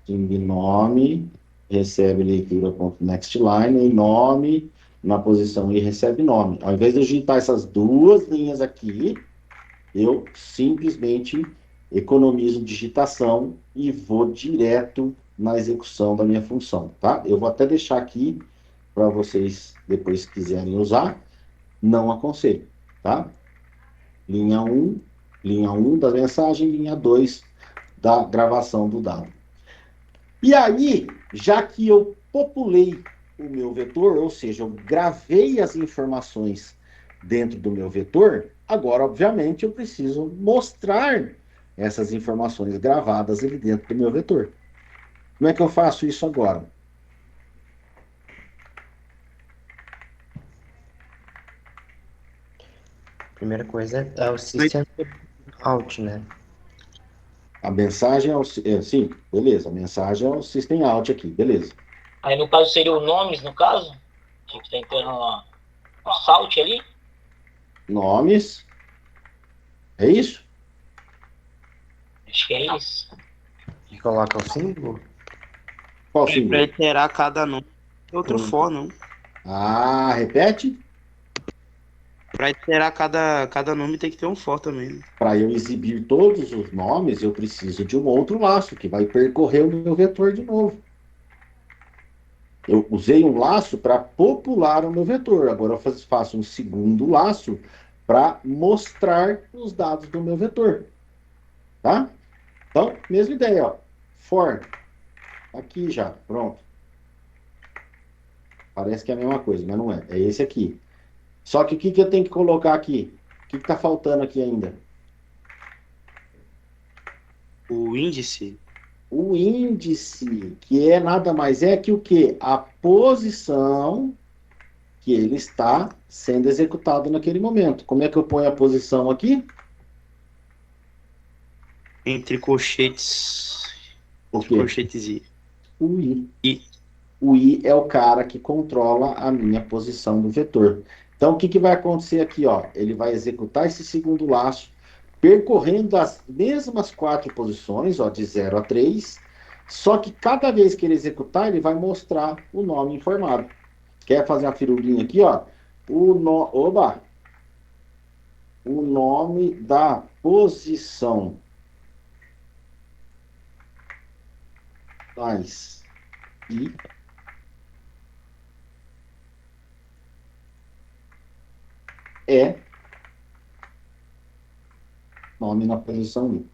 nome, recebe leitura.nextLine, e nome, na posição I recebe nome. Ao invés de eu digitar essas duas linhas aqui, eu simplesmente economizo digitação e vou direto na execução da minha função, tá? Eu vou até deixar aqui para vocês depois quiserem usar, não aconselho, tá? Linha 1 da mensagem, linha 2 da gravação do dado. E aí, já que eu populei o meu vetor, ou seja, eu gravei as informações dentro do meu vetor, agora, obviamente, eu preciso mostrar essas informações gravadas ali dentro do meu vetor. Como é que eu faço isso agora? Primeira coisa é o System Out, né? A mensagem é o... sim, beleza. A mensagem é o System Out aqui, beleza. Aí no caso seria o nomes, no caso? Que está entrando no salt ali. Nomes. É isso? Acho que é isso. E coloca o símbolo. Qual Pra símbolo? iterar cada nome é outro for, não. Ah, repete. Pra iterar cada nome tem que ter um for também. Né? Para eu exibir todos os nomes, eu preciso de um outro laço, que vai percorrer o meu vetor de novo. Eu usei um laço para popular o meu vetor. Agora eu faço um segundo laço para mostrar os dados do meu vetor. Tá? Então, mesma ideia, ó. For. Aqui já, pronto. Parece que é a mesma coisa, mas não é. É esse aqui. Só que o que eu tenho que colocar aqui? O que está faltando aqui ainda? O índice. O índice, que é nada mais é que o quê? A posição que ele está sendo executado naquele momento. Como é que eu ponho a posição aqui? Entre colchetes. O Entre quê? colchetes I. O I. I. O I é o cara que controla a minha posição do vetor. Então, o que vai acontecer aqui? Ó? Ele vai executar esse segundo laço, percorrendo as mesmas 4 posições, ó, de 0 a 3, só que cada vez que ele executar, ele vai mostrar o nome informado. Quer fazer uma firulinha aqui? Ó? Oba! O nome da posição mais I é nome na posição I.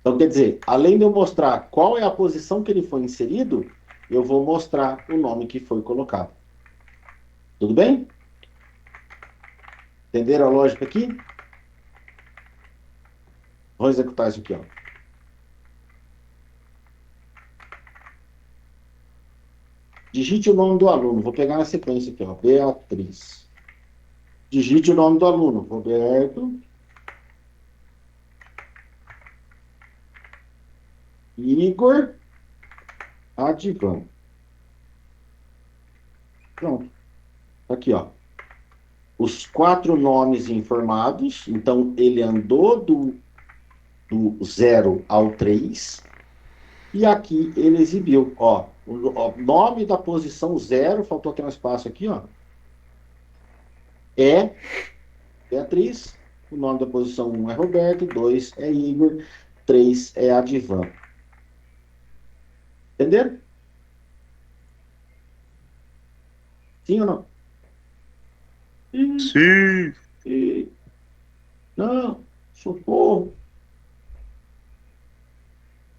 Então, quer dizer, além de eu mostrar qual é a posição que ele foi inserido, eu vou mostrar o nome que foi colocado. Tudo bem? Entenderam a lógica aqui? Vamos executar isso aqui, ó. Digite o nome do aluno. Vou pegar na sequência aqui, ó. Beatriz. Digite o nome do aluno. Roberto. Igor. Adivan. Pronto. Aqui, ó. Os 4 nomes informados. Então, ele andou do 0 ao 3. E aqui ele exibiu, ó. O nome da posição 0, faltou até um espaço aqui, ó. É Beatriz. O nome da posição 1 é Roberto. 2 é Igor. 3 é Adivan. Entenderam? Sim ou não? Sim. Não, socorro.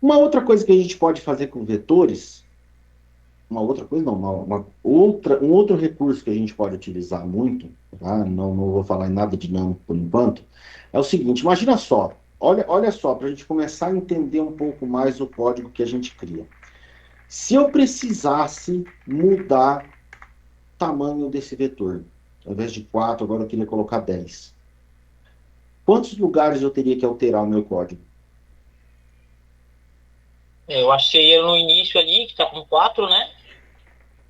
Uma outra coisa que a gente pode fazer com vetores, uma outra coisa não, um outro recurso que a gente pode utilizar muito, tá? Não vou falar em nada de não por enquanto, é o seguinte, imagina só, olha só, para a gente começar a entender um pouco mais o código que a gente cria. Se eu precisasse mudar o tamanho desse vetor, o Ao invés de 4, agora eu queria colocar 10. Quantos lugares eu teria que alterar o meu código? Eu achei ele no início ali, que tá com 4, né?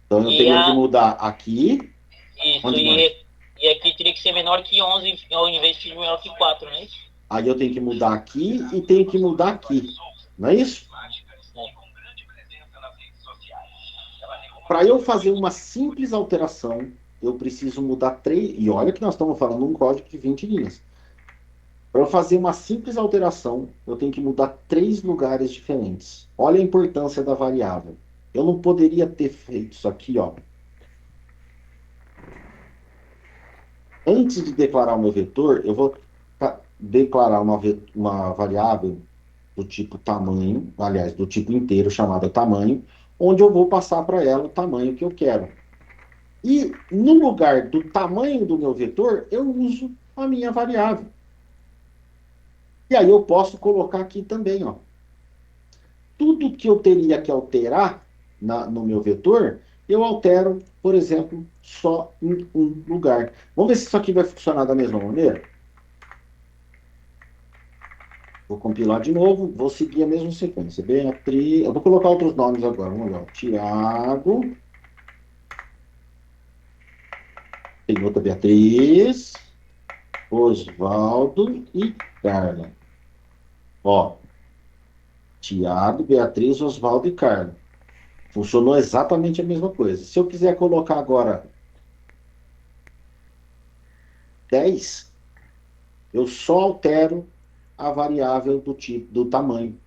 Então eu E teria que mudar aqui. Isso, Onde mais? e aqui teria que ser menor que 11 ao invés de menor que 4, né? Aí eu tenho que mudar aqui e tenho que mudar aqui. Não é isso? Para eu fazer uma simples alteração, eu preciso mudar 3. E olha que nós estamos falando de um código de 20 linhas. Para eu fazer uma simples alteração, eu tenho que mudar 3 lugares diferentes. Olha a importância da variável. Eu não poderia ter feito isso aqui, ó. Antes de declarar o meu vetor, eu vou declarar uma variável do tipo tamanho, aliás, do tipo inteiro, chamada tamanho, onde eu vou passar para ela o tamanho que eu quero. E no lugar do tamanho do meu vetor, eu uso a minha variável. E aí eu posso colocar aqui também, ó. Tudo que eu teria que alterar no meu vetor, eu altero, por exemplo, só em um lugar. Vamos ver se isso aqui vai funcionar da mesma maneira? Vou compilar de novo, vou seguir a mesma sequência. Beatriz, eu vou colocar outros nomes agora, vamos lá. Tiago. Tem outra Beatriz. Osvaldo e Carla. Ó, Tiago, Beatriz, Osvaldo e Carla. Funcionou exatamente a mesma coisa. Se eu quiser colocar agora 10, eu só altero a variável do tipo, do tamanho,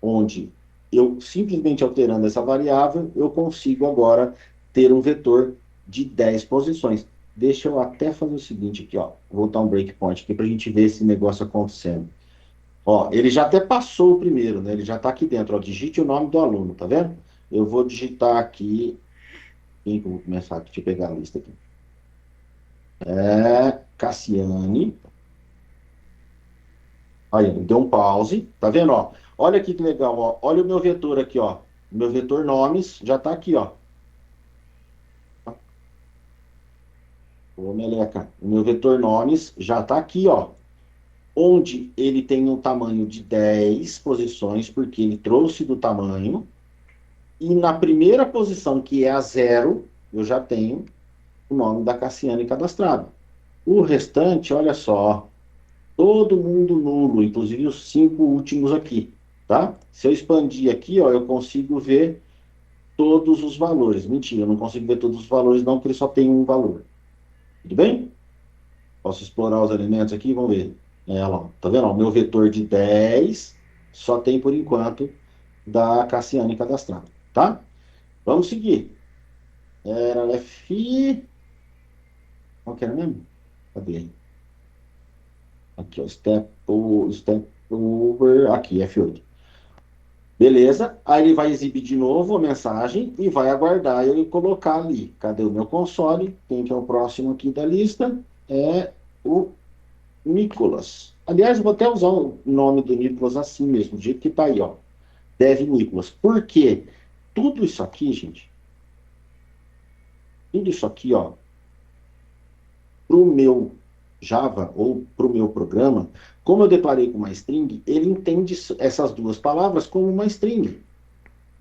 onde eu simplesmente alterando essa variável, eu consigo agora ter um vetor de 10 posições. Deixa eu até fazer o seguinte aqui, ó. Vou botar um breakpoint aqui para a gente ver esse negócio acontecendo. Ó, ele já até passou o primeiro, né? Ele já está aqui dentro. Ó, digite o nome do aluno, tá vendo? Eu vou digitar aqui. Quem que eu vou começar? Deixa eu pegar a lista aqui. Cassiane. Aí, deu um pause. Tá vendo, ó? Olha aqui que legal, ó. Olha o meu vetor aqui, ó. O meu vetor nomes já está aqui, ó. Ô, meleca. O meu vetor nomes já está aqui, ó. Onde ele tem um tamanho de 10 posições, porque ele trouxe do tamanho. E na primeira posição, que é a 0, eu já tenho o nome da Cassiane cadastrado. O restante, olha só, todo mundo nulo, inclusive os 5 últimos aqui, tá? Se eu expandir aqui, ó, eu consigo ver todos os valores. Mentira, eu não consigo ver todos os valores não, porque ele só tem um valor. Tudo bem? Posso explorar os elementos aqui, vamos ver. Lá, tá vendo? O meu vetor de 10 só tem, por enquanto, da Cassiane cadastrada, tá? Vamos seguir. Era F... Qual que era mesmo? Cadê? Aqui, ó. Step over. Aqui, F8. Beleza. Aí ele vai exibir de novo a mensagem e vai aguardar eu colocar ali. Cadê o meu console? Quem que é o próximo aqui da lista? É o Nicolas. Aliás, eu vou até usar o nome do Nicolas assim mesmo, do jeito que tá aí, ó. Dev Nicolas. Por quê? Tudo isso aqui, gente. Tudo isso aqui, ó. Para o meu Java ou para o meu programa, como eu declarei com uma string, ele entende essas duas palavras como uma string.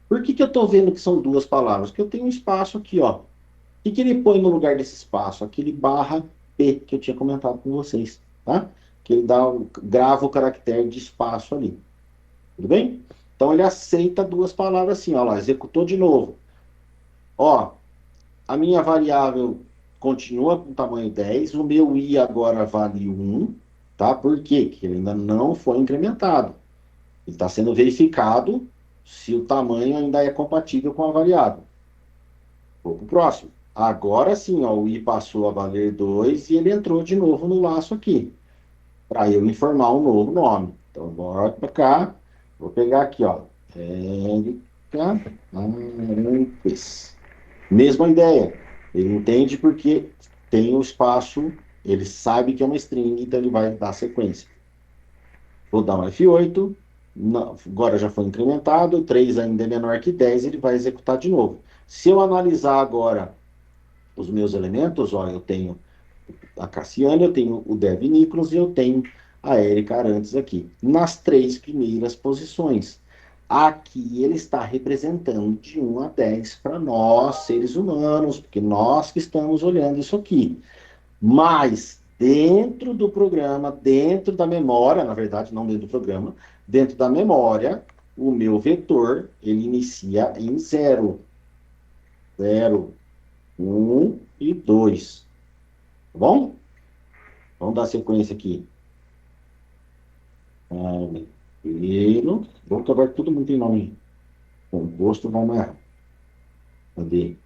Por que eu estou vendo que são duas palavras? Porque eu tenho um espaço aqui, ó. O que ele põe no lugar desse espaço? Aquele barra P que eu tinha comentado com vocês, tá? Que ele grava o caractere de espaço ali. Tudo bem? Então ele aceita duas palavras assim, ó lá, executou de novo. Ó, a minha variável continua com tamanho 10, o meu i agora vale 1, tá? Por quê? Porque ele ainda não foi incrementado. Ele está sendo verificado se o tamanho ainda é compatível com a variável. Vou para o próximo. Agora sim, ó, o i passou a valer 2 e ele entrou de novo no laço aqui, para eu informar um novo nome. Então, bora para cá. Vou pegar aqui, ó. Érica Arantes. Mesma ideia. Ele entende porque tem o espaço, ele sabe que é uma string, então ele vai dar sequência. Vou dar um F8, agora já foi incrementado, 3 ainda é menor que 10, ele vai executar de novo. Se eu analisar agora os meus elementos, ó, eu tenho a Cassiane, eu tenho o Dev Nicholas e eu tenho a Érica Arantes aqui, nas 3 primeiras posições. Aqui ele está representando de 1 a 10 para nós, seres humanos, porque nós que estamos olhando isso aqui. Mas dentro do programa, dentro da memória, na verdade, não dentro do programa, dentro da memória, o meu vetor, ele inicia em 0. 0, 1 e 2. Tá bom? Vamos dar sequência aqui. Primeiro, vou acabar todo mundo tem nome composto, vamos lá. Cadê?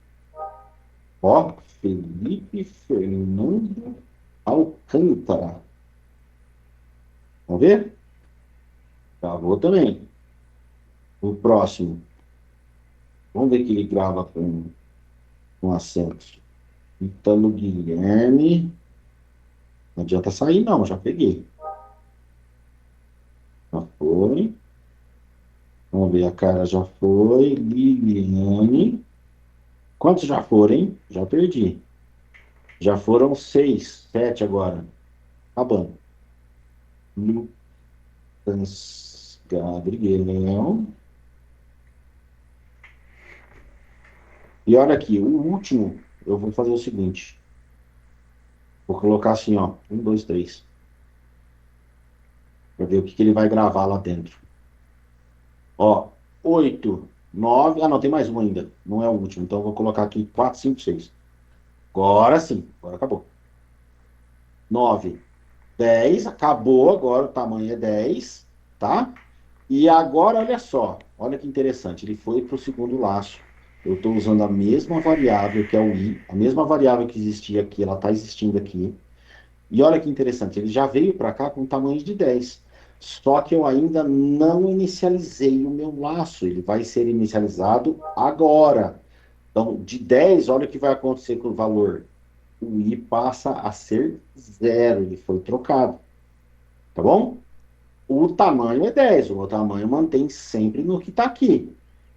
Ó, Felipe Fernando Alcântara. Vamos ver? Gravou também. O próximo. Vamos ver que ele grava com acento. Italo Guilherme. Não adianta sair, não, já peguei. Já foi. Vamos ver, a cara já foi. Liliane. Quantos já foram, hein? Já perdi. Já foram 6, 7 agora. Acabando. Lucas Gabriel. E olha aqui, o último, eu vou fazer o seguinte. Vou colocar assim, ó. 1, 2, 3. Para ver o que ele vai gravar lá dentro. Ó, 8, 9. Ah, não, tem mais um ainda. Não é o último. Então eu vou colocar aqui 4, 5, 6. Agora sim. Agora acabou. 9, 10. Acabou agora. O tamanho é 10. Tá? E agora, olha só. Olha que interessante. Ele foi para o segundo laço. Eu estou usando a mesma variável que é o i. A mesma variável que existia aqui. Ela está existindo aqui. E olha que interessante. Ele já veio para cá com tamanho de 10. Só que eu ainda não inicializei o meu laço. Ele vai ser inicializado agora. Então, de 10, olha o que vai acontecer com o valor. O i passa a ser 0. Ele foi trocado. Tá bom? O tamanho é 10. O tamanho mantém sempre no que está aqui.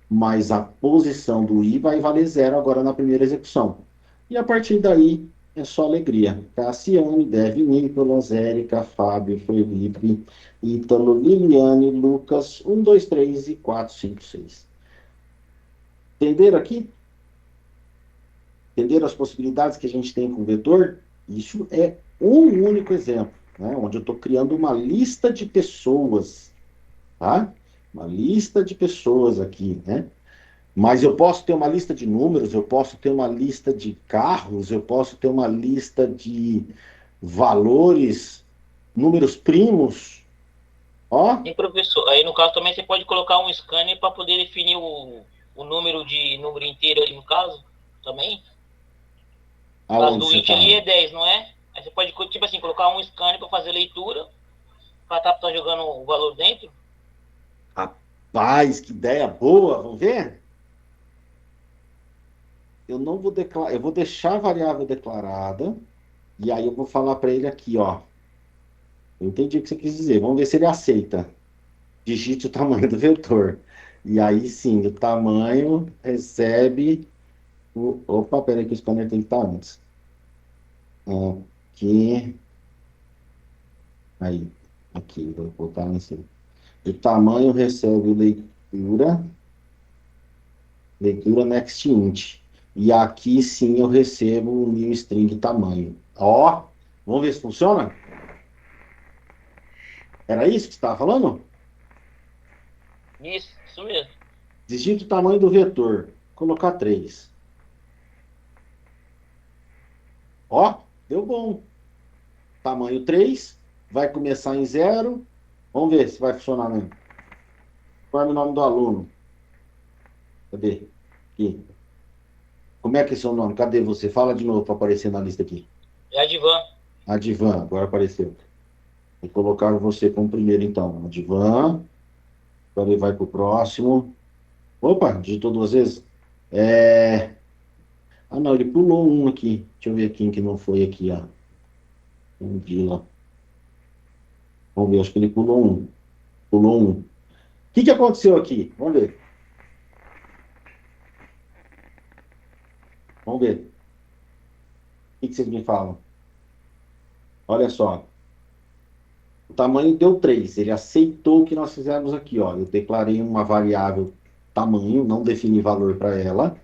Mas a posição do i vai valer 0 agora na primeira execução. E a partir daí, é só alegria. Cassiane, Dev, Nicolas, Érica, Fábio, Felipe, Ítalo, Liliane, Lucas, 1, 2, 3 e 4, 5, 6. Entenderam aqui? Entenderam as possibilidades que a gente tem com o vetor? Isso é um único exemplo, né? Onde eu estou criando uma lista de pessoas, tá? Uma lista de pessoas aqui, né? Mas eu posso ter uma lista de números, eu posso ter uma lista de carros, eu posso ter uma lista de valores, números primos. Ó, E professor, aí no caso também você pode colocar um scanner para poder definir o número inteiro ali no caso, também. No caso aonde do você int ali tá? é 10, não é? Aí você pode, tipo assim, colocar um scanner para fazer leitura, para estar jogando o valor dentro. Rapaz, que ideia boa, vamos ver? Eu não vou declarar, eu vou deixar a variável declarada, e aí eu vou falar para ele aqui, ó. Eu entendi o que você quis dizer. Vamos ver se ele aceita. Digite o tamanho do vetor. E aí sim, o tamanho recebe o. Opa, peraí que o scanner tem que estar antes. Aqui. Aí. Aqui, vou botar lá em cima. O tamanho recebe leitura. Leitura next int. E aqui sim eu recebo o new string tamanho. Ó, vamos ver se funciona? Era isso que você estava falando? Isso mesmo. Digite o tamanho do vetor. Colocar 3. Ó, deu bom. Tamanho 3. Vai começar em 0. Vamos ver se vai funcionar mesmo. Qual é o nome do aluno? Cadê? Aqui. Como é que é seu nome? Cadê você? Fala de novo para aparecer na lista aqui. É Advan. Advan, agora apareceu. Vou colocar você como primeiro, então. Advan. Agora ele vai para o próximo. Opa, digitou 2 vezes? Ah, não, ele pulou um aqui. Deixa eu ver quem que não foi aqui, ó. Um Vila. Vamos ver, acho que ele pulou um. Pulou um. O que aconteceu aqui? Vamos ver. Vamos ver. que vocês me falam? Olha só. O tamanho deu 3. Ele aceitou o que nós fizemos aqui, ó. Eu declarei uma variável tamanho, não defini valor para ela.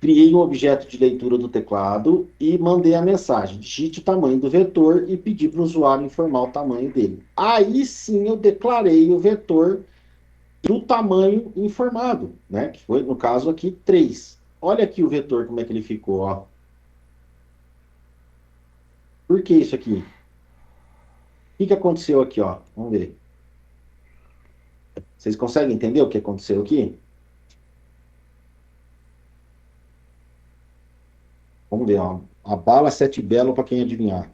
Criei um objeto de leitura do teclado e mandei a mensagem. Digite o tamanho do vetor e pedi para o usuário informar o tamanho dele. Aí sim eu declarei o vetor do tamanho informado, né? Que foi, no caso aqui, 3. Olha aqui o vetor, como é que ele ficou, ó. Por que isso aqui? O que aconteceu aqui, ó? Vamos ver. Vocês conseguem entender o que aconteceu aqui? Vamos ver, ó. A bala 7 belo para quem adivinhar.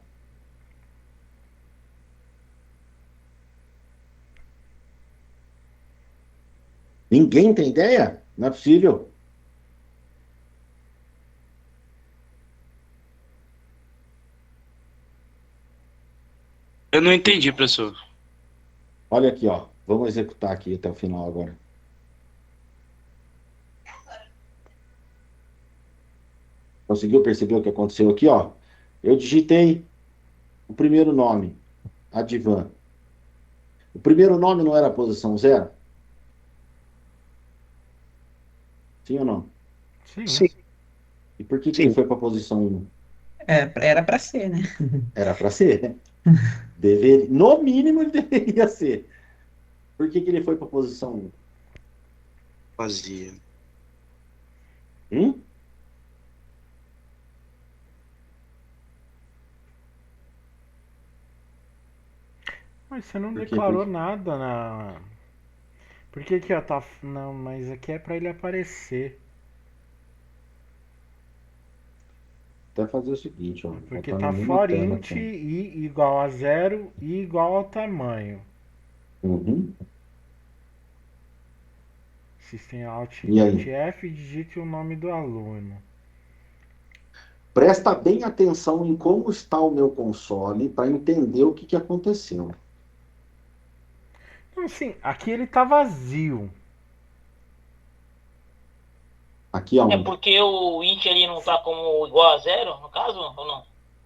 Ninguém tem ideia? Não é possível. Eu não entendi, professor. Olha aqui, ó. Vamos executar aqui até o final agora. Conseguiu perceber o que aconteceu aqui, ó? Eu digitei o primeiro nome, Advan. O primeiro nome não era a posição 0? Sim ou não? Sim. E por que ele foi para a posição 1? Era pra ser, né? Era para ser. No mínimo ele deveria ser. Por que ele foi para a posição 1? Vazia. Hum? Mas você não Por quê? declarou nada na. Por que aqui, ó, tá. Não, mas aqui é pra ele aparecer. Até fazer o seguinte, ó. Porque Botar tá na mesma for tela int aqui. i igual a 0 e igual ao tamanho. Uhum. System Alt E aí? Alt F, digite o nome do aluno. Presta bem atenção em como está o meu console para entender o que aconteceu. Então, assim, aqui ele tá vazio. Aqui É aonde? porque o int ali não tá como igual a 0, no caso, ou não?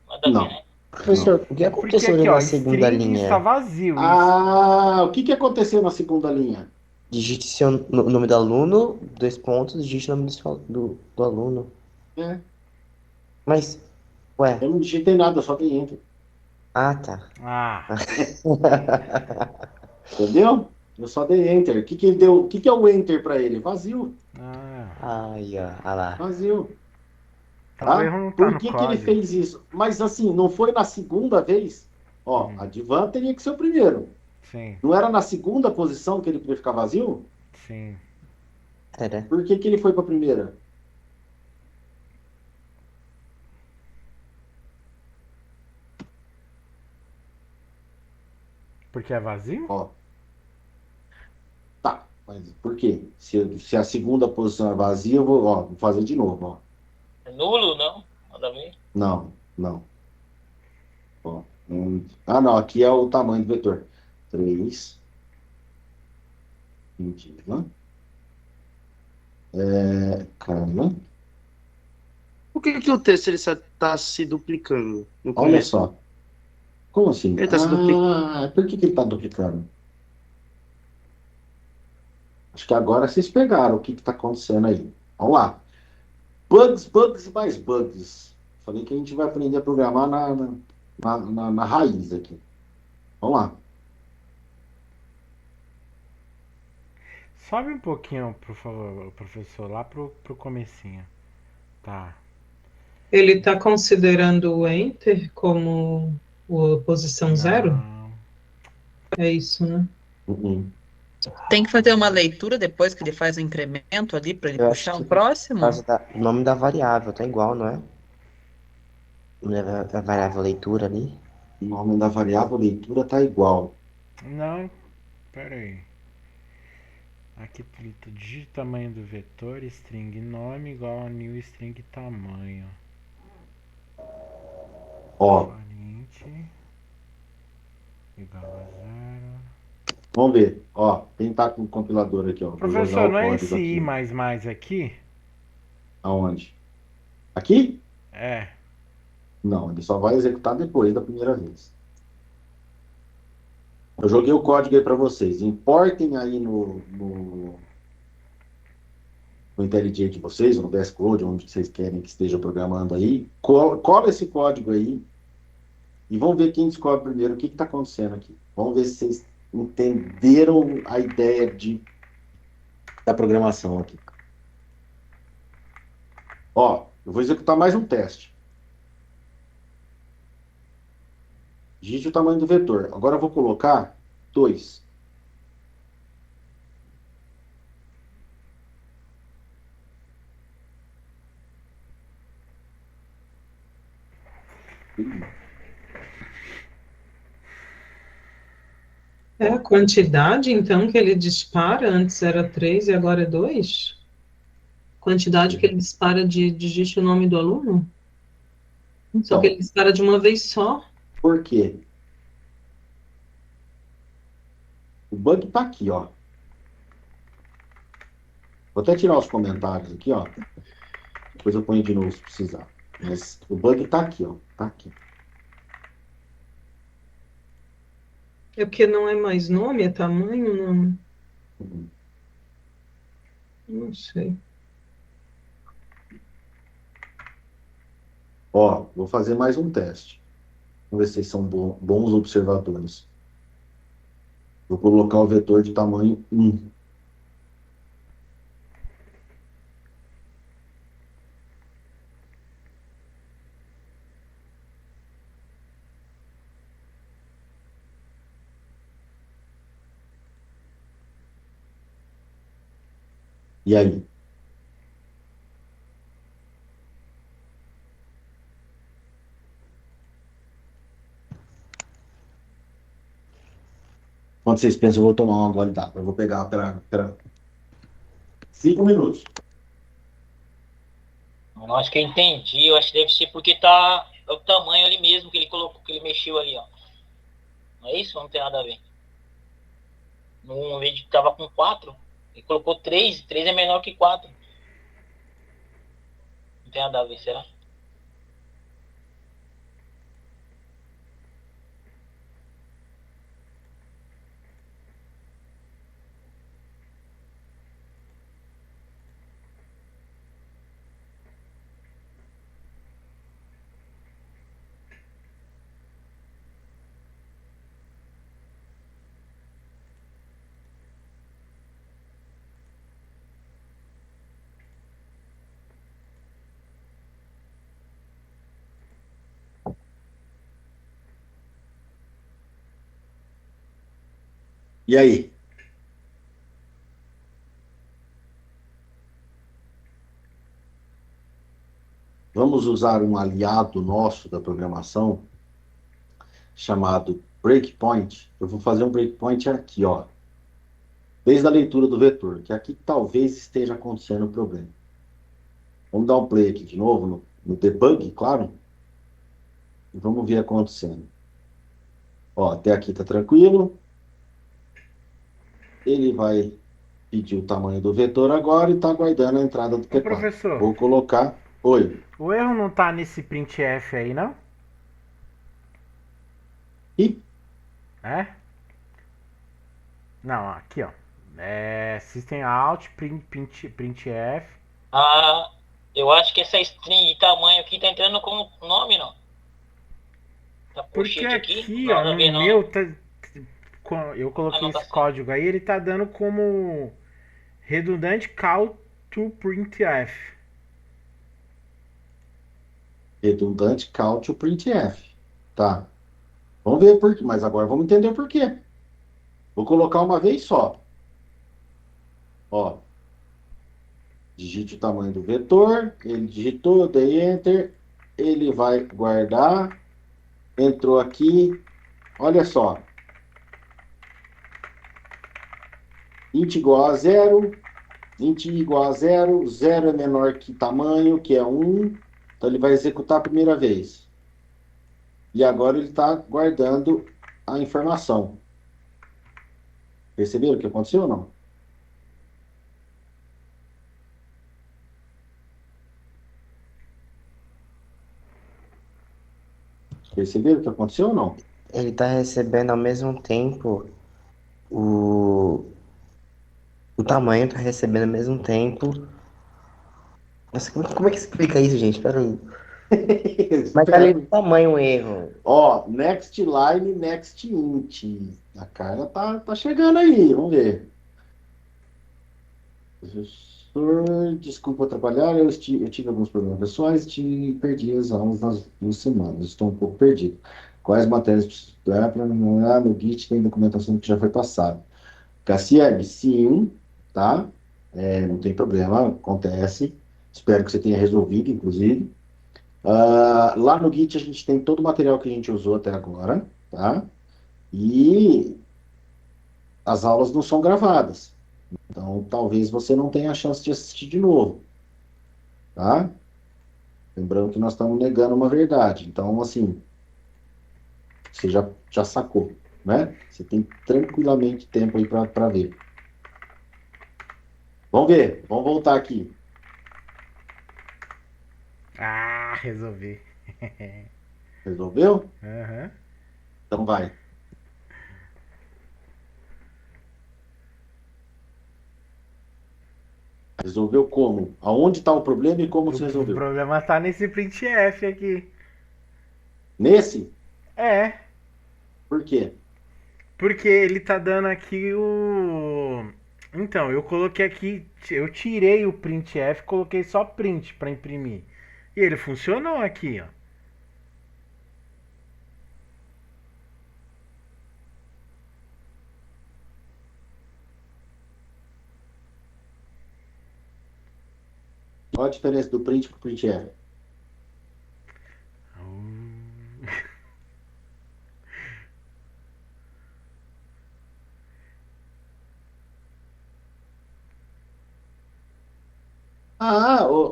Nada a ver, Não. né? Professor, o que É porque aconteceu ali aqui, ó, na segunda string está linha? vazio. Ah, o que aconteceu na segunda linha? Digite seu nome do aluno, 2 pontos, digite o nome do aluno. É, Mas, ué, eu não digitei nada, só dei enter. ah, tá. Ah, Entendeu? Eu só dei enter. O que ele deu? O que é o enter para ele? Vazio. Ai, ó, ah lá. Vazio. então o Tá? erro não tá Por no que ele código. fez isso? Mas assim, não foi na segunda vez? Ó, a Divan teria que ser o primeiro. Sim, Não era na segunda posição que ele podia ficar vazio? sim. Era. Por que ele foi para a primeira? Porque é vazio? Ó. Tá, mas por quê? Se a segunda posição é vazia, vou fazer de novo, ó. É nulo, não? Nada a ver. Não, não. Ó, não, aqui é o tamanho do vetor. 3. Mentira. Calma. Por que o texto ele está se duplicando no Olha começo? só. Como assim? Ele tá se duplicando. Por que ele está duplicando? Acho que agora vocês pegaram o que está acontecendo aí. Vamos lá. Bugs, bugs e mais bugs. Falei que a gente vai aprender a programar na raiz aqui. Vamos lá. Sobe um pouquinho, por favor, professor, lá pro comecinho. Tá. Ele está considerando o enter como a posição 0? Não. É isso, né? Tem que fazer uma leitura depois que ele faz o incremento ali para ele Eu puxar acho um que próximo? Por causa do nome da variável, tá igual, não é? O nome da variável leitura ali. O nome da variável leitura está igual. Não, pera aí. Aqui digite o tamanho do vetor, string nome igual a new string tamanho. Ó, For int igual a 0. vamos ver. Ó, quem tá com o compilador aqui, ó. Vou jogar Professor, o não é código esse aqui. i++ aqui? Aonde? Aqui? É. Não, ele só vai executar depois da primeira vez. Eu joguei o código aí para vocês. Importem aí no IntelliJ de vocês, ou no VS Code, onde vocês querem que esteja programando aí. Cola esse código aí e vamos ver quem descobre primeiro o que está acontecendo aqui. Vamos ver se vocês entenderam a ideia da programação aqui. Ó, eu vou executar mais um teste. Digite o tamanho do vetor. Agora eu vou colocar 2. É a quantidade, então, que ele dispara, antes era 3 e agora é 2? Quantidade que ele dispara de digite o nome do aluno? Só que ele dispara de uma vez só. Por quê? O bug está aqui, ó. Vou até tirar os comentários aqui, ó. Depois eu ponho de novo se precisar. Mas o bug está aqui, ó. Tá aqui. É porque não é mais nome, é tamanho, não. Uhum. Não sei. Ó, vou fazer mais um teste. Vamos ver se vocês são bons observadores. Vou colocar o vetor de tamanho 1. E aí? Quando vocês pensam, eu vou tomar uma gole d'água. Eu vou pegar pera 5 minutos. Eu acho que eu entendi. Eu acho que deve ser porque tá o tamanho ali mesmo que ele colocou, que ele mexeu ali, ó. Não é isso? Não tem nada a ver. No vídeo que tava com 4, ele colocou 3. 3 é menor que 4. Não tem nada a ver, será? E aí? Vamos usar um aliado nosso da programação chamado breakpoint. Eu vou fazer um breakpoint aqui, ó. Desde a leitura do vetor, que aqui talvez esteja acontecendo o problema. Vamos dar um play aqui de novo no debug, claro. E vamos ver acontecendo. Ó, até aqui tá tranquilo. Ele vai pedir o tamanho do vetor agora e está aguardando a entrada do Ô, T4. professor. Vou colocar. Oi. O erro não tá nesse printf aí, não? E É? Não, aqui, ó. É system out, printf. Ah, eu acho que essa string de tamanho aqui tá entrando como nome, não? Tá Porque pochete aqui, não ó, nada a ver, no não. meu, eu coloquei não tá esse certo. código aí, ele tá dando como redundante call to printf. redundante count o printf. Tá. Vamos ver por quê, mas agora vamos entender o porquê. Vou colocar uma vez só. Ó. Digite o tamanho do vetor. Ele digitou, dei enter. Ele vai guardar. Entrou aqui. Olha só. Int igual a 0. Int igual a 0. 0 é menor que tamanho, que é 1. Então ele vai executar a primeira vez. E agora ele está guardando a informação. Perceberam o que aconteceu ou não? Perceberam o que aconteceu ou não? Ele tá recebendo ao mesmo tempo o, o tamanho tá recebendo ao mesmo tempo. Nossa, como é que explica isso, gente? Pera aí. Mas tá ali Espera. do tamanho o erro. Ó, next line, next int. A Carla tá chegando aí, vamos ver. Professor, desculpa atrapalhar, eu tive alguns problemas pessoais e perdi as aulas nas 2 semanas. Estou um pouco perdido. Quais matérias preciso estudar para no Git tem documentação que já foi passada? Cassiane, sim, tá? Não tem problema, acontece. Espero que você tenha resolvido, inclusive. Lá no Git a gente tem todo o material que a gente usou até agora, tá? E as aulas não são gravadas. Então, talvez você não tenha a chance de assistir de novo, tá? Lembrando que nós estamos negando uma verdade. Então, assim, você já sacou, né? Você tem tranquilamente tempo aí para ver. Vamos ver, vamos voltar aqui. Ah, resolvi. Resolveu? Aham. Então vai. Resolveu como? Aonde está o problema e como se O resolveu? problema tá nesse printf aqui. Nesse? É, Por quê? porque ele tá dando aqui o. Então, eu coloquei aqui, eu tirei o printf, coloquei só print pra imprimir. E ele funcionou aqui, ó. Qual a diferença do print para o printf?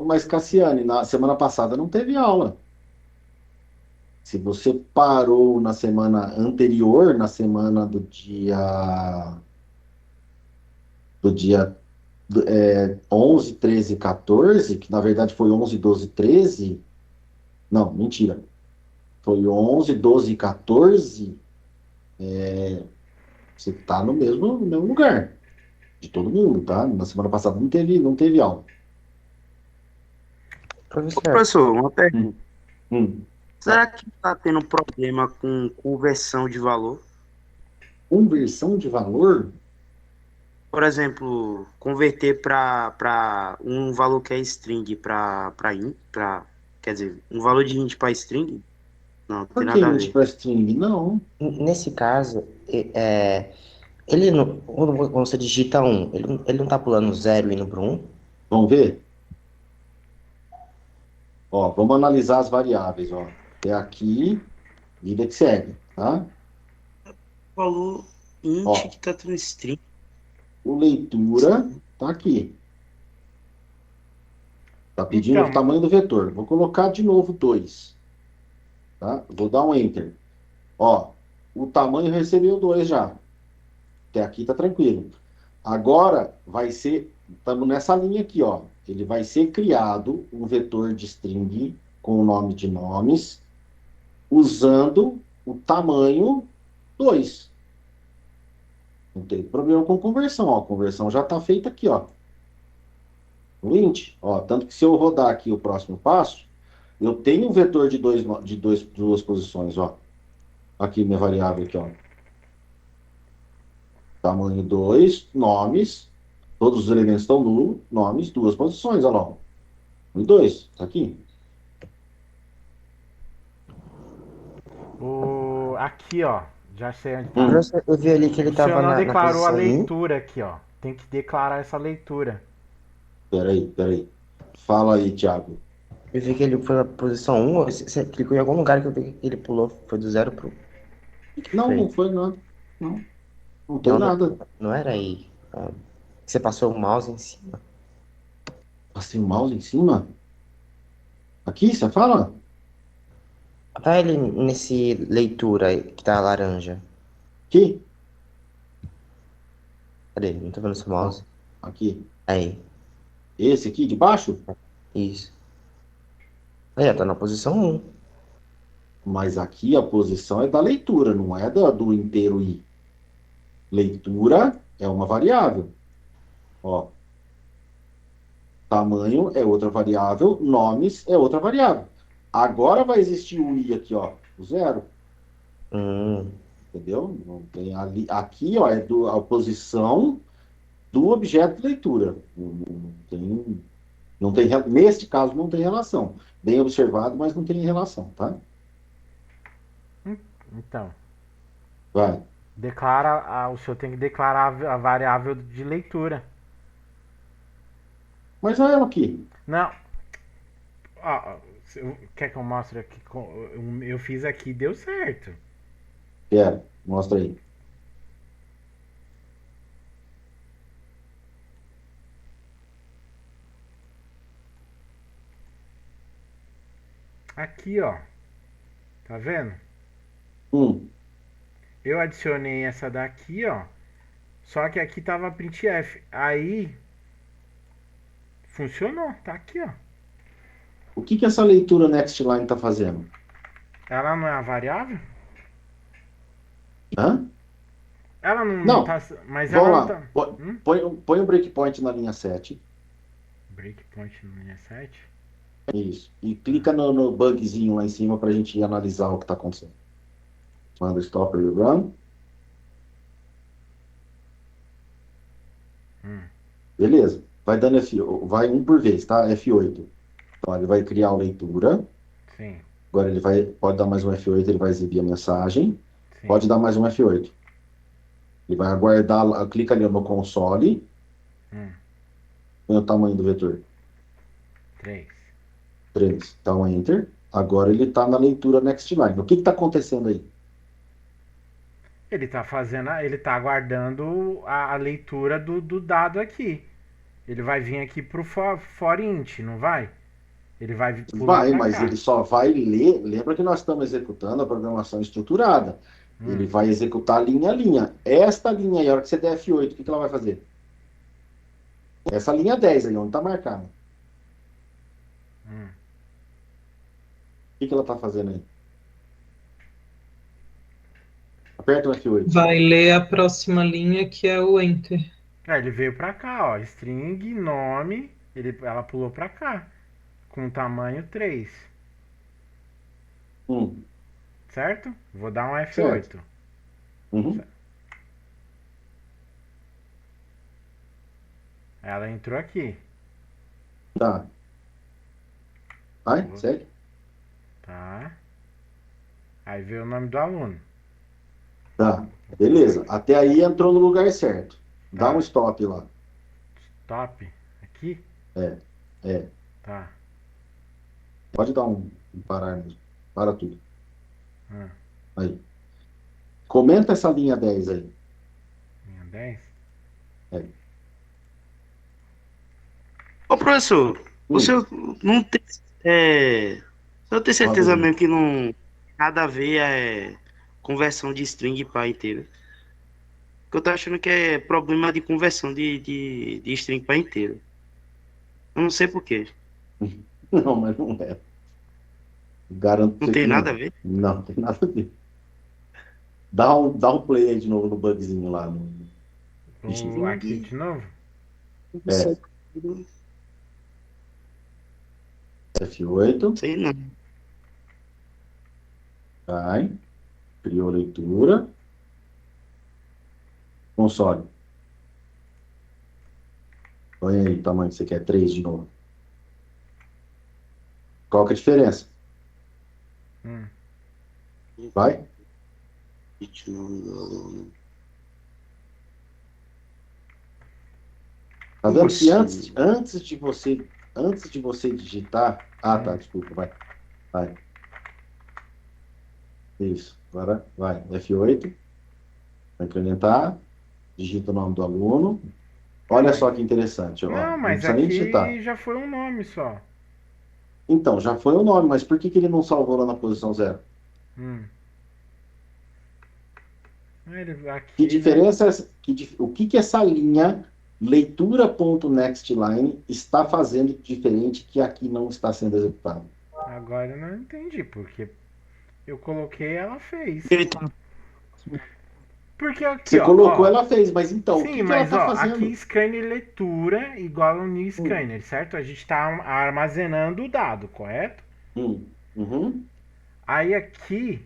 Mas Cassiane, na semana passada não teve aula. Se você parou na semana anterior, na semana do dia 11, 13, 14, que na verdade foi 11, 12, 13. Não, mentira. Foi 11, 12 e 14. Você está no mesmo lugar de todo mundo, tá? Na semana passada não teve aula. Ô, Professor, professor, uma pergunta. Hum. Será que tá tendo problema com conversão de valor? Conversão de valor? Por exemplo, converter para um valor que é string para int, quer dizer, um valor de int para string? Não, não Por tem que nada a int ver. para string? Não. nesse caso, ele não, quando você digita um, ele não tá pulando zero e indo pro um? Vamos ver? Ó, vamos analisar as variáveis, ó. Até aqui, vida que segue, tá? Valor int Ó, que tá tendo string. o leitura tá aqui. Tá pedindo o Então, tamanho do vetor. Vou colocar de novo 2, tá? Vou dar um enter. Ó, o tamanho recebeu 2 já. Até aqui tá tranquilo. Agora vai ser, estamos nessa linha aqui, ó. Ele vai ser criado um vetor de string com o nome de nomes, usando o tamanho 2. Não tem problema com conversão, ó. A conversão já está feita aqui, ó. No int, ó. Tanto que se eu rodar aqui o próximo passo, eu tenho um vetor de duas posições, ó. Aqui minha variável aqui, ó. Tamanho 2, nomes, todos os elementos estão nulo, nomes, duas posições, olha lá. 1 e 2, tá aqui. aqui, ó. Já sei onde tá. Professor, eu vi ali que ele O senhor tava não na declarou a posição 1. leitura aqui, ó. Tem que declarar essa leitura. Peraí. Fala aí, Thiago. Eu vi que ele foi na posição 1. Você clicou em algum lugar que eu vi que ele pulou, foi do zero pro. O que Não, foi? não foi nada. Não, não tem Não, nada. não era aí. Você passou o mouse em cima. Passei o mouse em cima? Aqui, você fala? Tá ele nesse leitura aí, que tá laranja. Aqui? Cadê? Não tô vendo seu Ó, mouse. aqui. Aí, Esse aqui de baixo? isso. Aí, ó, tá na posição 1. Mas aqui a posição é da leitura, não é do inteiro I. Leitura é uma variável. Ó, tamanho é outra variável, nomes é outra variável. Agora vai existir o I aqui, ó, o zero. Entendeu? Não tem ali, aqui, ó, é a posição do objeto de leitura. Neste caso, não tem relação. Bem observado, mas não tem relação, tá? Então, Vai. o senhor tem que declarar a variável de leitura. Mas olha ela aqui. Não. Quer que eu mostre aqui? Eu fiz aqui, deu certo. Quero. Mostra aí. Aqui, ó. Tá vendo? Eu adicionei essa daqui, ó. Só que aqui tava printf. Aí funcionou, tá aqui, ó. O que essa leitura nextLine está fazendo? Ela não é a variável? Hã? Ela não, Não. tá. Mas Vamos ela lá. não tá. Põe um breakpoint na linha 7. Breakpoint na linha 7. Isso. E clica no bugzinho lá em cima para a gente analisar o que está acontecendo. Manda stop e run. Beleza. Vai dando vai um por vez, tá? F8. Então ele vai criar a leitura. Sim. Agora pode dar mais um F8, ele vai exibir a mensagem. Sim. Pode dar mais um F8. Ele vai aguardar, clica ali no console. Põe o tamanho do vetor. 3. Dá um Enter. Agora ele está na leitura nextLine. O que está acontecendo aí? Ele tá aguardando a leitura do dado aqui. Ele vai vir aqui pro for int, não vai? Ele vai pular Vai, pra mas cá. ele só vai ler. Lembra que nós estamos executando a programação estruturada. Ele vai executar linha a linha. Esta linha aí, a hora que você der F8, o que ela vai fazer? Essa linha 10 aí, onde está marcada. O que ela está fazendo aí? Aperta o F8. Vai ler a próxima linha, que é o Enter. Ele veio pra cá, ó. String, nome. Ela pulou pra cá. Com tamanho 3. Certo? Vou dar um F8. Certo. Ela entrou aqui. Tá. Vai, segue. Tá. Aí veio o nome do aluno. Tá. Beleza. Até aí entrou no lugar certo. Dá um stop lá. Stop? Aqui? É. Tá. Pode dar um parar mesmo. Para tudo. Ah. Aí. Comenta essa linha 10 aí. Linha 10? Ô, professor, o senhor não tem. O senhor tem certeza mesmo que não nada a ver conversão de string para inteiro? Porque eu tô achando que é problema de conversão de string para inteiro. Eu não sei por quê. Não, mas não é. Garanto Não tem nada a ver? Não, tem nada a ver. Dá um play aí de novo no bugzinho lá. Aqui de novo? F8. Sei não. Vai. Criou leitura. Console. Põe aí o tamanho que você quer. 3 de novo. Qual que é a diferença? Vai. Tá vendo que antes de você digitar... Ah, tá, desculpa, vai. Isso, agora vai, F8, vai incrementar, digita o nome do aluno. Olha só que interessante. Ó, Não, mas precisa nem aqui digitar. já foi um nome só. Então, já foi o nome, mas por que ele não salvou lá na posição 0? Aqui, Que diferença é essa? O que essa linha leitura.nextLine está fazendo de diferente que aqui não está sendo executado? Agora eu não entendi, porque Eu coloquei, ela fez. Ele tá... Porque aqui, Você ó, colocou, ó, ela fez, mas então, o sim, que que ela mas tá ó, fazendo? aqui scanner leitura igual ao new scanner, certo? A gente tá armazenando o dado, correto? Uhum. Aí aqui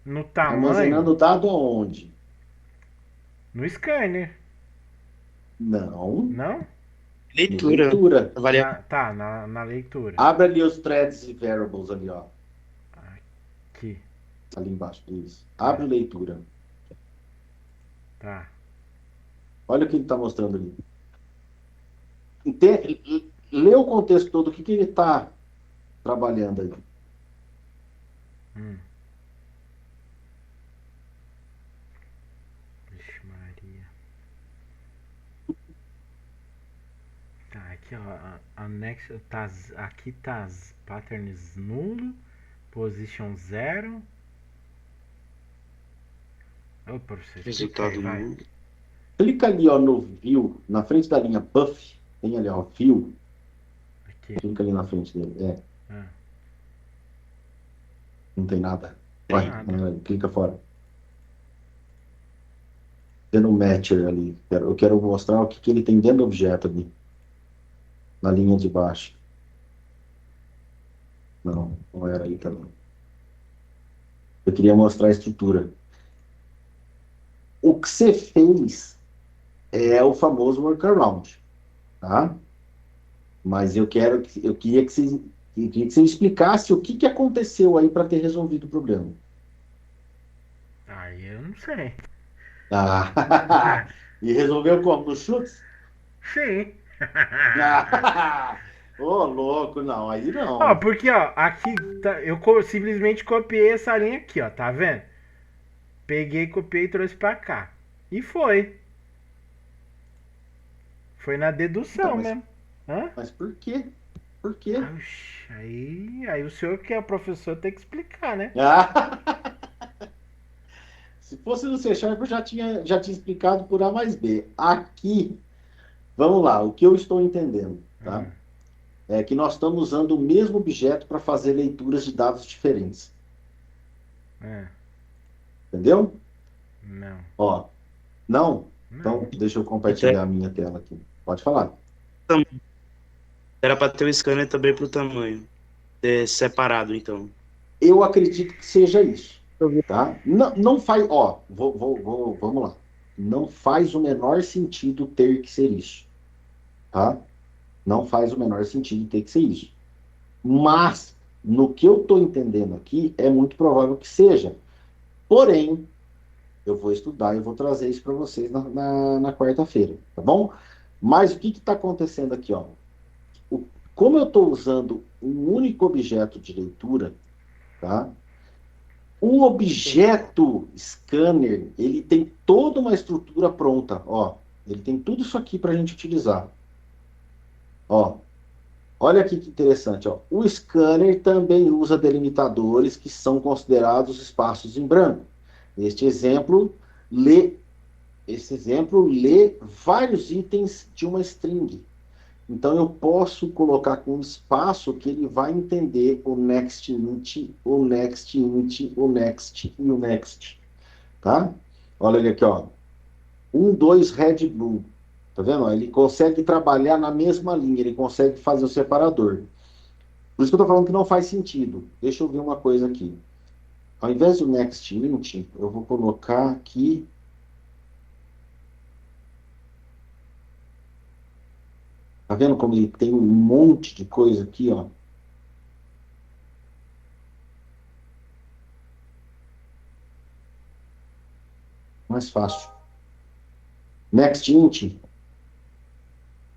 no tamanho, Armazenando o dado aonde? no scanner, Não, não? no Leitura. leitura. Avalia... Na leitura. Abre ali os threads e variables ali, ó. Aqui, Ali embaixo, isso. Abre leitura. tá. Olha o que ele está mostrando ali. Lê o contexto todo, o que que ele está trabalhando aí. Hum. Vixe Maria. Tá, aqui ó, anexo, tá, aqui tá as patterns nulo, position 0. Ô, professor, explica aí, Resultado vai. nulo. Clica ali, ó, no view, na frente da linha buff, tem ali, ó, view. Aqui. Clica ali na frente dele. Ah, Não tem nada. Tem Vai, nada. clica fora. Tendo um matcher ali. Eu quero mostrar o que que ele tem dentro do objeto ali. Na linha de baixo. Não era aí também. Eu queria mostrar a estrutura. O que você fez é o famoso workaround, tá? Mas eu queria que você explicasse o que que aconteceu aí para ter resolvido o problema. Aí eu não sei. Ah, e resolveu como? Nos chutes? Sim. Ô, louco, não, aí Ó, não. porque ó, aqui eu simplesmente copiei essa linha aqui, ó, tá vendo? Peguei, copiei e trouxe pra cá. E foi. Foi na dedução Então, mesmo. Hã? mas por quê? Por quê? Oxi, aí o senhor que é professor tem que explicar, né? Se fosse no C Sharp, eu já tinha explicado por A mais B. Aqui, vamos lá, o que eu estou entendendo, tá? É que nós estamos usando o mesmo objeto para fazer leituras de dados diferentes. É, Entendeu? não. Ó, não? Não. Então, deixa eu compartilhar a minha tela aqui. Pode falar. Era para ter o scanner também pro tamanho. Separado, então. Eu acredito que seja isso, tá? Não faz, ó, vamos lá. Não faz o menor sentido ter que ser isso, tá? Não faz o menor sentido ter que ser isso. Mas, no que eu estou entendendo aqui, é muito provável que seja. Porém, eu vou estudar e vou trazer isso para vocês na quarta-feira, tá bom? Mas o que está acontecendo aqui, ó? Como eu estou usando um único objeto de leitura, tá? O objeto scanner, ele tem toda uma estrutura pronta, ó. Ele tem tudo isso aqui para a gente utilizar. Ó, olha aqui que interessante, ó. O scanner também usa delimitadores que são considerados espaços em branco. Este exemplo lê vários itens de uma string. Então eu posso colocar com espaço que ele vai entender o next int, o next int, o next e o next, tá? Olha ele aqui, ó. 1, 2, red, blue. Tá vendo? Ele consegue trabalhar na mesma linha, ele consegue fazer o separador. Por isso que eu tô falando que não faz sentido. Deixa eu ver uma coisa aqui. Ao invés do next int, eu vou colocar aqui. Tá vendo como ele tem um monte de coisa aqui, ó? Mais fácil. Next int.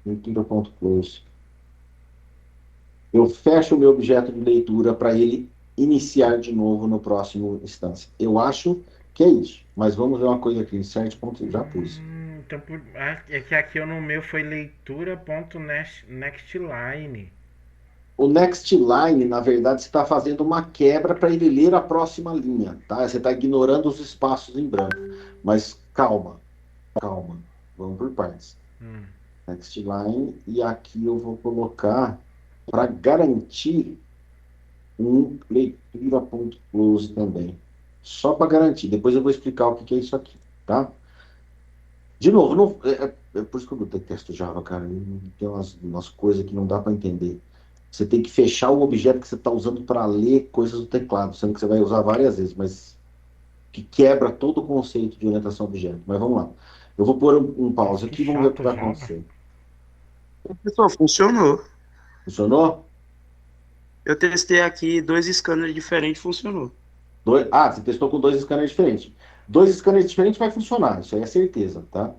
Leitura.close. Eu fecho o meu objeto de leitura para ele iniciar de novo no próximo instância. Eu acho que é isso. Mas vamos ver uma coisa aqui. Insert ponto, já pus. Então, é que aqui no meu foi leitura.nextline. O next line, na verdade, você está fazendo uma quebra para ele ler a próxima linha, tá? Você está ignorando os espaços em branco. Mas calma. Vamos por partes. Next line, e aqui eu vou colocar, para garantir um leitura.close também. Só para garantir. Depois eu vou explicar o que é isso aqui, tá? De novo, é por isso que eu detesto Java, cara. Tem umas coisas que não dá para entender. Você tem que fechar o objeto que você está usando para ler coisas do teclado, sendo que você vai usar várias vezes, mas que quebra todo o conceito de orientação a objeto. Mas vamos lá. Eu vou pôr um pause Nossa, aqui e que vamos ver o que chato, vai Java. acontecer. Pessoal, funcionou. Funcionou? Eu testei aqui 2 scanners diferentes, funcionou. Você testou com 2 scanners diferentes. 2 scanners diferentes vai funcionar, isso aí é certeza, tá?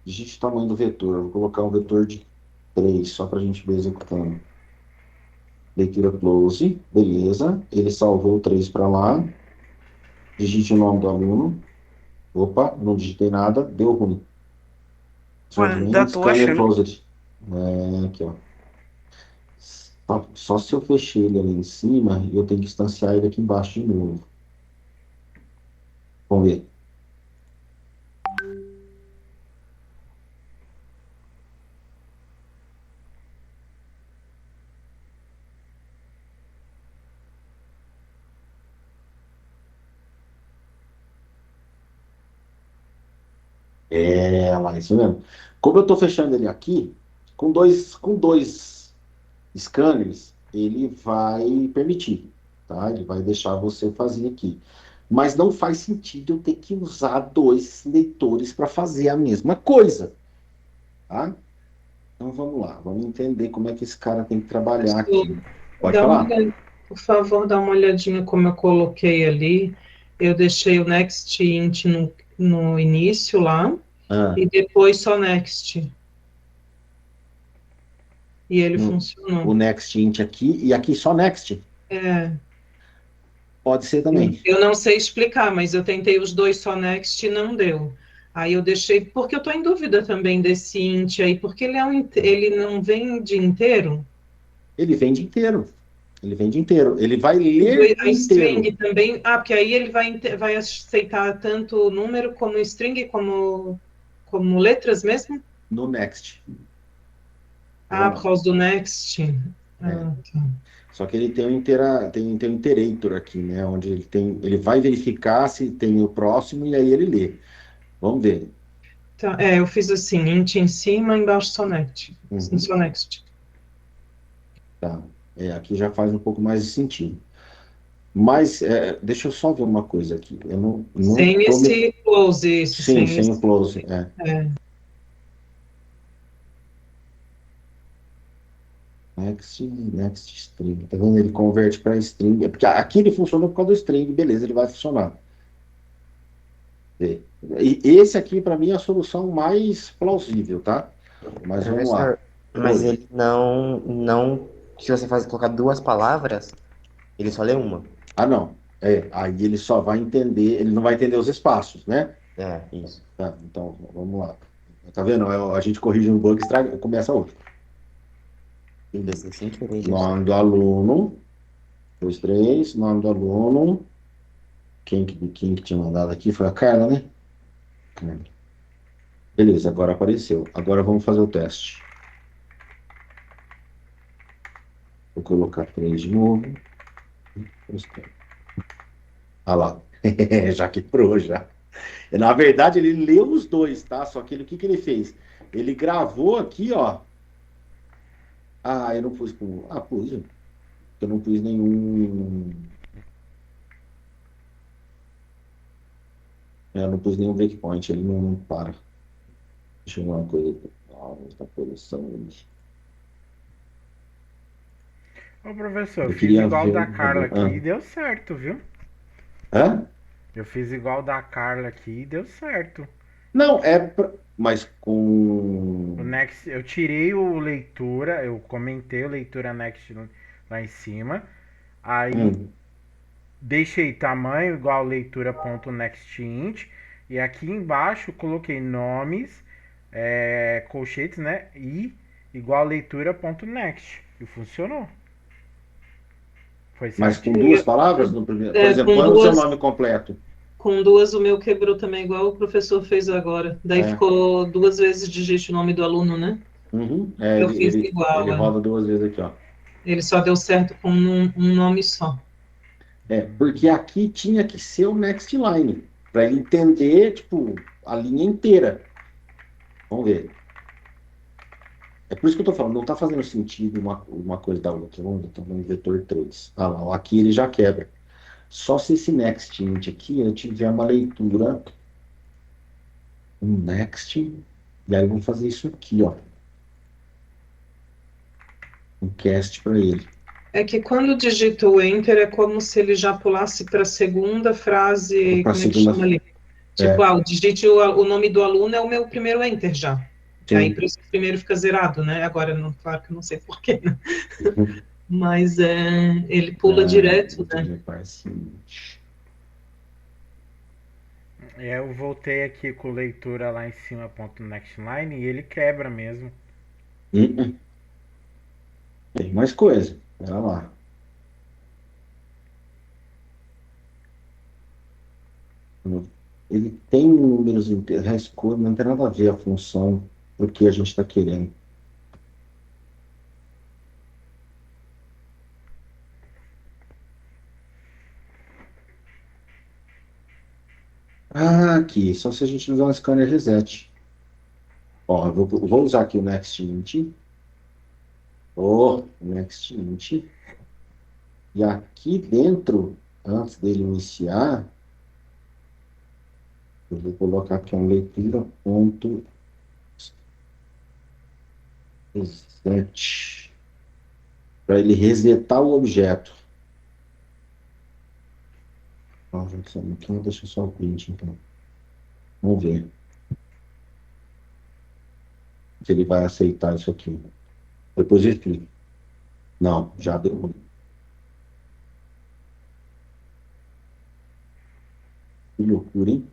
Digite o tamanho do vetor. Eu vou colocar um vetor de 3, só para a gente ver executando. Leitura close, beleza. Ele salvou o 3 para lá. Digite o nome do aluno. Opa, não digitei nada, deu ruim. Mas ainda tô Scanner achando. closed. Aqui, ó. Só se eu fechei ele ali em cima, eu tenho que instanciar ele aqui embaixo de novo. Vamos ver. Lá, isso mesmo. Como eu estou fechando ele aqui, com dois scanners, ele vai permitir, tá? Ele vai deixar você fazer aqui. Mas não faz sentido eu ter que usar 2 leitores para fazer a mesma coisa, tá? Então vamos lá, vamos entender como é que esse cara tem que trabalhar aqui. Pode falar. Por favor, dá uma olhadinha como eu coloquei ali. Eu deixei o next int no início lá, e depois só next. E ele funcionou. O next int aqui, e aqui só next? Pode ser também. Eu não sei explicar, mas eu tentei os 2 só next e não deu. Aí eu deixei, porque eu estou em dúvida também desse int aí, porque ele não vem de inteiro? Ele vem de inteiro. Ele vem de inteiro. Ele vai ler A string inteiro. também. Porque aí ele vai aceitar tanto número como string, como letras mesmo? No next. Por causa do next. Tá. Só que ele tem um iterator aqui, né? Onde ele vai verificar se tem o próximo e aí ele lê. Vamos ver. Tá, eu fiz assim, int em cima, embaixo só next. Só next. Tá. Aqui já faz um pouco mais de sentido. Mas deixa eu só ver uma coisa aqui. Eu não sem esse close, isso. Sim, sem o close. Next string. Tá vendo? Ele converte para string. Porque aqui ele funcionou por causa do string, beleza, ele vai funcionar. E esse aqui, para mim, é a solução mais plausível, tá? Mas vamos lá. Mas ele não. Se você colocar 2 palavras, ele só lê uma. Não. Aí ele só vai entender, ele não vai entender os espaços, né? Isso. Tá, então, vamos lá. Tá vendo? A gente corrige um bug e começa outro. Nome do aluno. 2, 3. Nome do aluno. Quem que tinha mandado aqui? Foi a Carla, né? Beleza, agora apareceu. Agora vamos fazer o teste. Vou colocar 3 de novo. Lá. Já quebrou, já. Na verdade, ele leu os 2, tá? Só que o que ele fez? Ele gravou aqui, ó. Eu não pus com... pus. Eu não pus nenhum... Eu não pus nenhum breakpoint, ele não para. Deixa eu ver uma coisa. Essa posição. Ô, professor, eu fiz igual da Carla aqui e deu certo, viu? Eu fiz igual da Carla aqui e deu certo. Não, mas com... O next, eu tirei o leitura, eu comentei o leitura next lá em cima. Aí deixei tamanho igual leitura.nextInt. E aqui embaixo coloquei nomes, colchetes, né? E igual leitura.next. E funcionou. Foi certo. Mas com 2 palavras no primeiro? Por exemplo, qual é o seu nome completo? Com 2 o meu quebrou também, igual o professor fez agora. Daí ficou 2 vezes digite o nome do aluno, né? Eu fiz igual. Ele roda 2 vezes aqui, ó. Ele só deu certo com um nome só. Porque aqui tinha que ser o next line, para ele entender, tipo, a linha inteira. Vamos ver. É por isso que eu tô falando, não tá fazendo sentido uma coisa da outra. Vamos ver, então, vamos vetor 3. Ah lá, aqui ele já quebra. Só se esse next int aqui eu tiver uma leitura, um next, e aí vamos fazer isso aqui, ó. Um cast para ele. É que quando digita o enter é como se ele já pulasse para a segunda frase, Pra como é que segunda- chama ali? Tipo, digite o nome do aluno é o meu primeiro enter já. Sim. Aí por isso que o primeiro fica zerado, né? Agora, claro que eu não sei porquê, né? Mas ele pula direto, né? Eu voltei aqui com leitura lá em cima, ponto nextline, e ele quebra mesmo. Tem mais coisa. Pera lá. Ele tem números inteiros, não tem nada a ver a função do que a gente está querendo. Ah, aqui, só se a gente usar um scanner reset. Ó, eu vou usar aqui o next int. Next int. E aqui dentro, antes dele iniciar, eu vou colocar aqui uma leitura ponto reset para ele resetar o objeto. Aqui, deixa só o print, então. Vamos ver se ele vai aceitar isso aqui. Depois eu explico. Não, já deu. Que loucura, hein?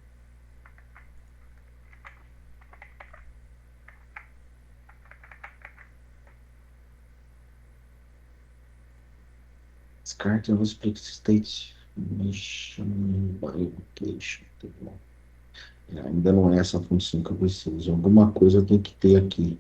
Descarte o split state by location. Tá bom. Ainda não é essa função que eu preciso. Alguma coisa tem que ter aqui.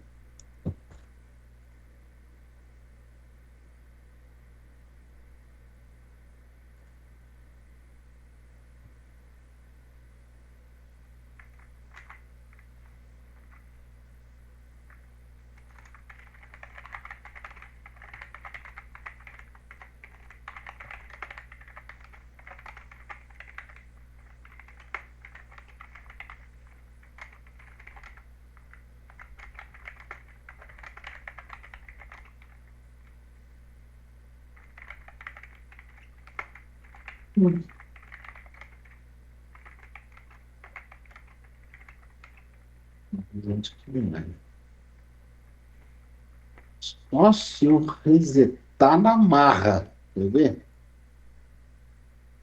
Só se eu resetar na marra. Quer ver?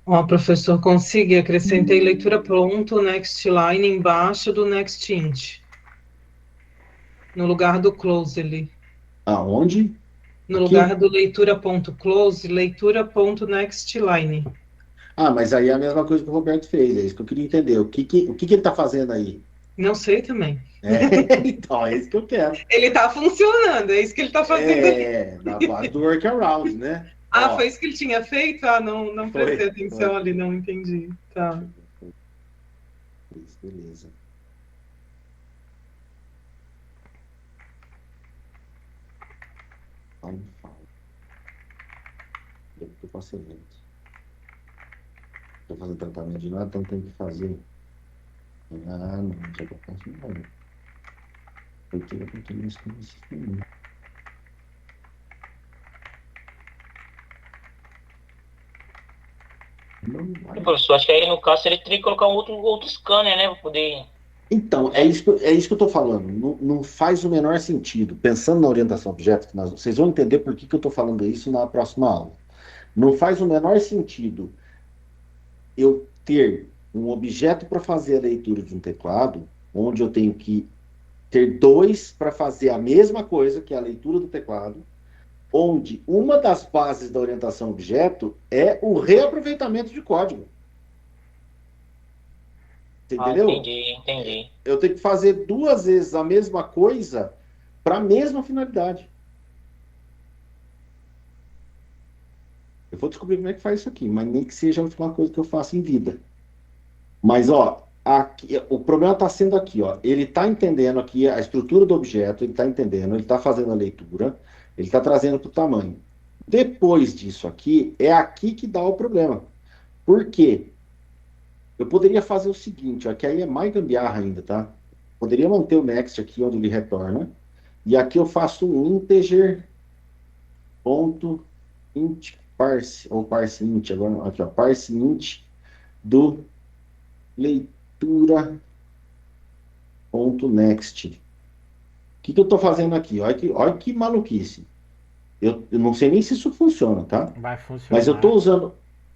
Ó, professor, consegui, acrescentei leitura pronto, next line embaixo do next int. No lugar do close ali. Aonde? No Aqui? lugar do leitura.close, leitura.nextline. Ah, mas aí é a mesma coisa que o Roberto fez. É isso que eu queria entender. O que ele está fazendo aí? Não sei também. Então, é isso que eu quero. Ele está funcionando, é isso que ele está fazendo. Na base do workaround, né? Ah, foi isso que ele tinha feito? Ah, não prestei atenção ali, não entendi. Tá. Beleza. Eu passei lento. Estou fazendo tratamento de nada, então tem que fazer. Ah, não, já que eu faço nada. Eu tenho que ter isso com esse sistema. Professor, acho que aí no caso ele teria que colocar um outro scanner, né? Pra poder. Então, é isso que eu estou falando. Não faz o menor sentido. Pensando na orientação a objetos, vocês vão entender por que eu estou falando isso na próxima aula. Não faz o menor sentido eu ter um objeto para fazer a leitura de um teclado, onde eu tenho que ter dois para fazer a mesma coisa, que é a leitura do teclado, onde uma das bases da orientação a objeto é o reaproveitamento de código. Você entendeu? Entendi. Eu tenho que fazer duas vezes a mesma coisa para a mesma finalidade. Eu vou descobrir como é que faz isso aqui, mas nem que seja a última coisa que eu faço em vida. Mas, ó, aqui, o problema está sendo aqui, ó. Ele está entendendo aqui a estrutura do objeto, ele está entendendo, ele está fazendo a leitura, ele está trazendo para o tamanho. Depois disso aqui, é aqui que dá o problema. Por quê? Eu poderia fazer o seguinte, ó, que aí é mais gambiarra ainda, tá? Poderia manter o next aqui onde ele retorna, e aqui eu faço um integer ponto int parse, ou parse int, agora aqui, ó, parse int do leitura ponto next. O que eu estou fazendo aqui? Olha que maluquice. Eu não sei nem se isso funciona, tá? Vai funcionar. Mas eu estou usando.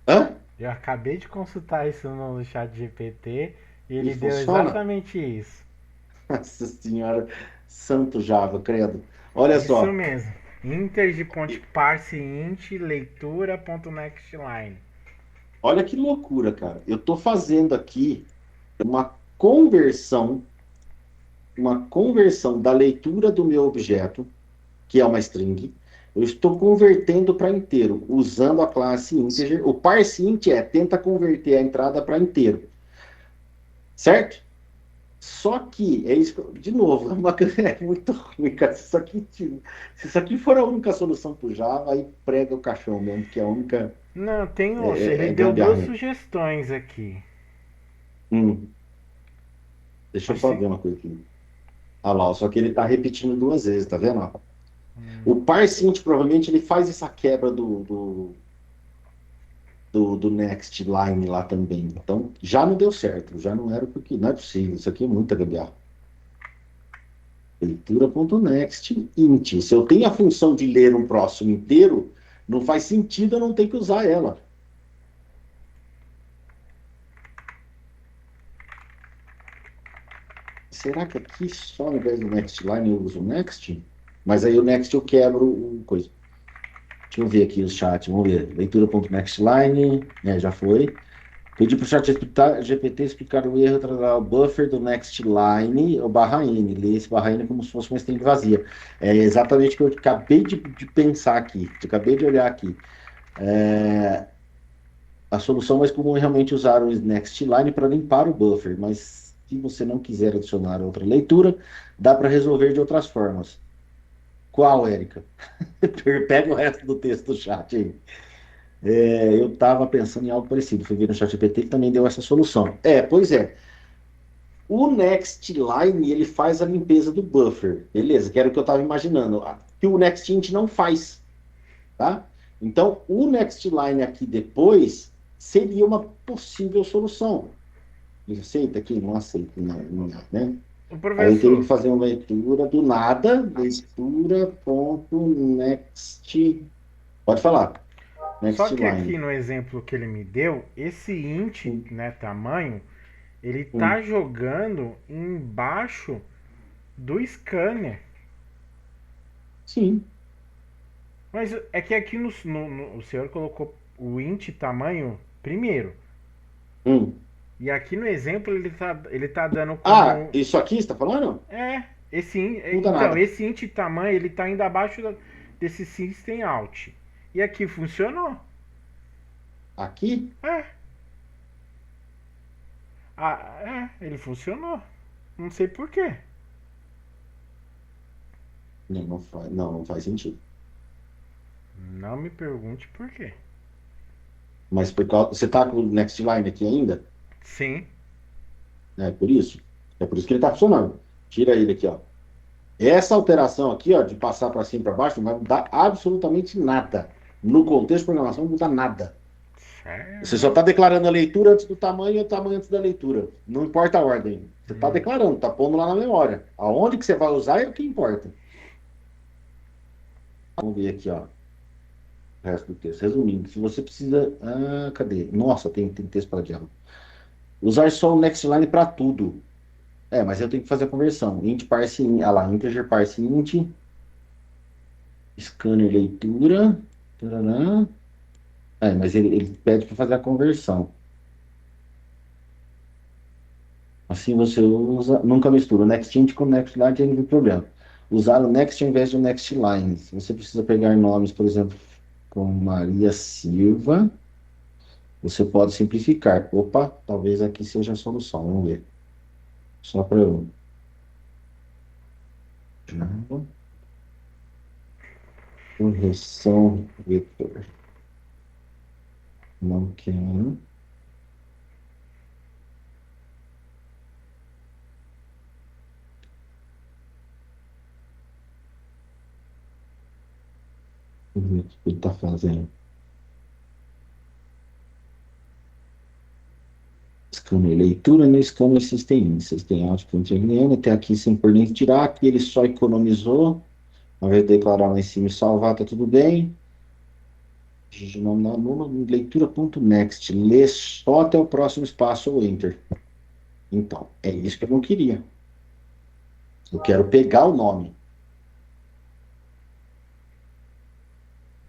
Hã? Eu acabei de consultar isso no chat GPT e ele E deu funciona? exatamente isso. Nossa senhora, santo Java, credo. Olha Isso só. mesmo. Inter de ponte parse int leitura.nextline. Olha que loucura, cara. Eu estou fazendo aqui uma conversão, uma conversão da leitura do meu objeto, que é uma string, eu estou convertendo para inteiro, usando a classe integer. O parseInt tenta converter a entrada para inteiro. Certo? Só que, é isso, de novo, é muito ruim, cara. Se isso aqui for a única solução para o Java, aí prega o caixão mesmo, que é a única. Não, tem outra. Ele deu gambiarra. duas sugestões aqui. Deixa eu só ver uma coisa aqui. Ah lá, só que ele está repetindo duas vezes, tá vendo? O parseInt provavelmente ele faz essa quebra do next line lá também. Então já não deu certo, já não era porque não é possível. Isso aqui é muita gambiarra. Leitura.next int. Se eu tenho a função de ler um próximo inteiro, não faz sentido eu não ter que usar ela. Será que aqui só ao invés do next line eu uso o next? Mas aí o next eu quebro o coisa. Deixa eu ver aqui o chat, vamos ver. Leitura.nextline, já foi. Pedi para o chat GPT explicar o erro, o buffer do nextline, o barra N. Ler esse barra N como se fosse uma string vazia. É exatamente o que eu acabei de pensar aqui. Eu acabei de olhar aqui. A solução mais comum é realmente usar o nextline para limpar o buffer, mas se você não quiser adicionar outra leitura, dá para resolver de outras formas. Qual, Érica? Pega o resto do texto do chat aí. Eu estava pensando em algo parecido. Fui ver no ChatGPT que também deu essa solução. Pois é. O Nextline, ele faz a limpeza do buffer. Beleza, que era o que eu estava imaginando. Que o NextInt não faz. Tá? Então, o Nextline aqui depois seria uma possível solução. Ele aceita aqui? Não aceita, não, né? Aí eu teria que fazer uma leitura do nada, leitura.next. Pode falar. Só que aqui no exemplo que ele me deu, esse int, né, tamanho, ele tá jogando embaixo do scanner. Sim. Mas é que aqui o senhor colocou o int tamanho primeiro. E aqui no exemplo ele tá dando como... isso aqui você está falando? Esse int tamanho ele tá indo abaixo desse system out. E aqui funcionou. Aqui? Ele funcionou. Não sei por quê. Não faz sentido. Não me pergunte por quê. Mas você tá com o Nextline aqui ainda? Sim. É por isso. É por isso que ele tá funcionando. Tira ele aqui, ó. Essa alteração aqui, ó, de passar para cima e para baixo, não vai mudar absolutamente nada. No contexto de programação, não muda nada. Você só está declarando a leitura antes do tamanho e o tamanho antes da leitura. Não importa a ordem. Você está declarando, está pondo lá na memória. Aonde que você vai usar é o que importa. Vamos ver aqui, ó. O resto do texto. Resumindo, se você precisa... cadê? Nossa, tem texto para diálogo. Usar só o Nextline para tudo. Mas eu tenho que fazer a conversão. Int parse int. Integer parse int. Scanner leitura. Tarará. Mas ele pede para fazer a conversão. Assim você usa... Nunca mistura o NextInt com o NextLine, tem problema. Usar o Next ao invés do NextLine. Se você precisa pegar nomes, por exemplo, com Maria Silva, você pode simplificar. Opa, talvez aqui seja a solução. Vamos ver. Só para eu. Java. Correção vetor. Não quero. Vamos ver o que ele está fazendo. Scanner leitura no scanner system. Vocês têm áudio que não até aqui sem por nem tirar. Aqui ele só economizou. Ao invés de declarar lá em cima e salvar, tá tudo bem. Nome da nula, leitura.next. Lê só até o próximo espaço ou enter. Então, é isso que eu não queria. Eu quero pegar o nome.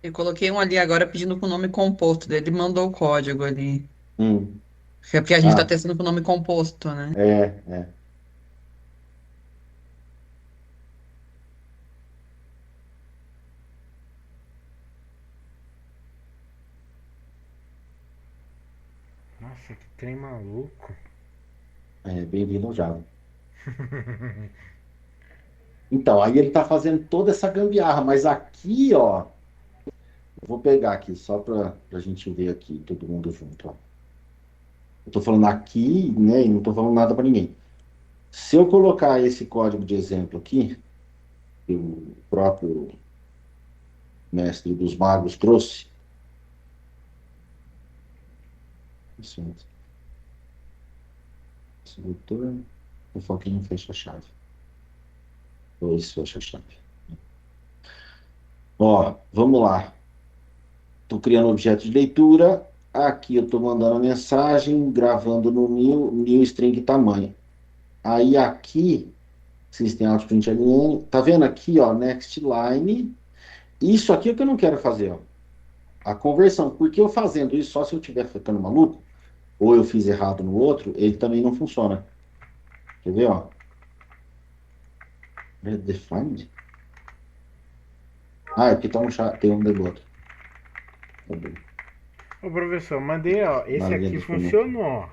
Eu coloquei um ali agora pedindo com o nome composto. Ele mandou o código ali. É porque a gente tá testando com o nome composto, né? É. Nossa, que trem maluco. Bem-vindo ao Java. Então, aí ele está fazendo toda essa gambiarra, mas aqui, ó, eu vou pegar aqui só para a gente ver aqui, todo mundo junto, ó. Eu estou falando aqui, né, e não estou falando nada para ninguém. Se eu colocar esse código de exemplo aqui, que o próprio mestre dos magos trouxe, esse doutor, eu foquei em fecha-chave. Dois fecha-chave. Ó, vamos lá. Estou criando objeto de leitura. Aqui eu estou mandando a mensagem, gravando no new string tamanho. Aí aqui, System Out Print LN, tá vendo aqui, ó, next line. Isso aqui é o que eu não quero fazer, ó. A conversão. Porque eu fazendo isso, só se eu estiver ficando maluco, ou eu fiz errado no outro, ele também não funciona. Quer ver, ó? Defined? É porque tá tem um do outro. Tá bem. Ô, professor, mandei, ó. Esse aqui funcionou.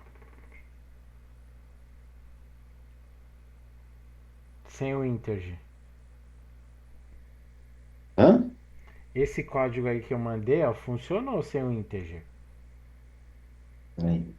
Sem o integer. Hã? Esse código aí que eu mandei, ó, funcionou sem o integer. Peraí.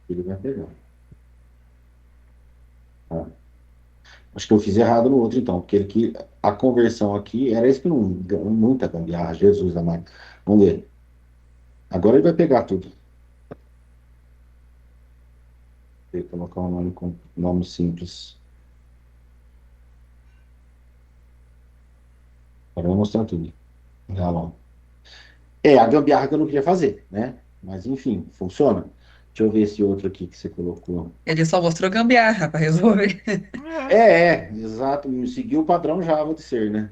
Ele vai pegar. Acho que eu fiz errado no outro, então, porque a conversão aqui era isso que não. Muita gambiarra, Jesus amado. Vamos ver. Agora ele vai pegar tudo. Vou colocar um nome com nome simples. Agora eu vou mostrar tudo. Olha lá. A gambiarra que eu não queria fazer, né? Mas enfim, funciona. Deixa eu ver esse outro aqui que você colocou. Ele só mostrou gambiarra para resolver. Exato. Seguiu o padrão Java de ser, né?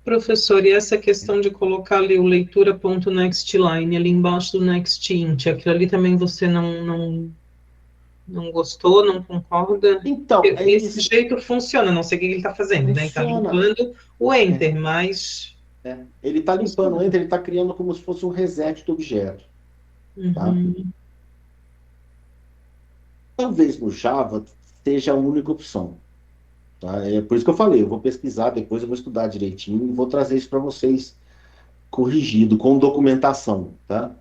Professor, e essa questão de colocar ali o leitura.nextLine ali embaixo do nextInt, aquilo ali também você não gostou, não concorda? Então, Esse jeito funciona, não sei o que ele está fazendo, né? Ele está limpando o Enter, mas... Ele está limpando o Enter, ele está criando como se fosse um reset do objeto. Tá? Talvez no Java seja a única opção. Tá? É por isso que eu falei, eu vou pesquisar, depois eu vou estudar direitinho e vou trazer isso para vocês corrigido, com documentação. Tá?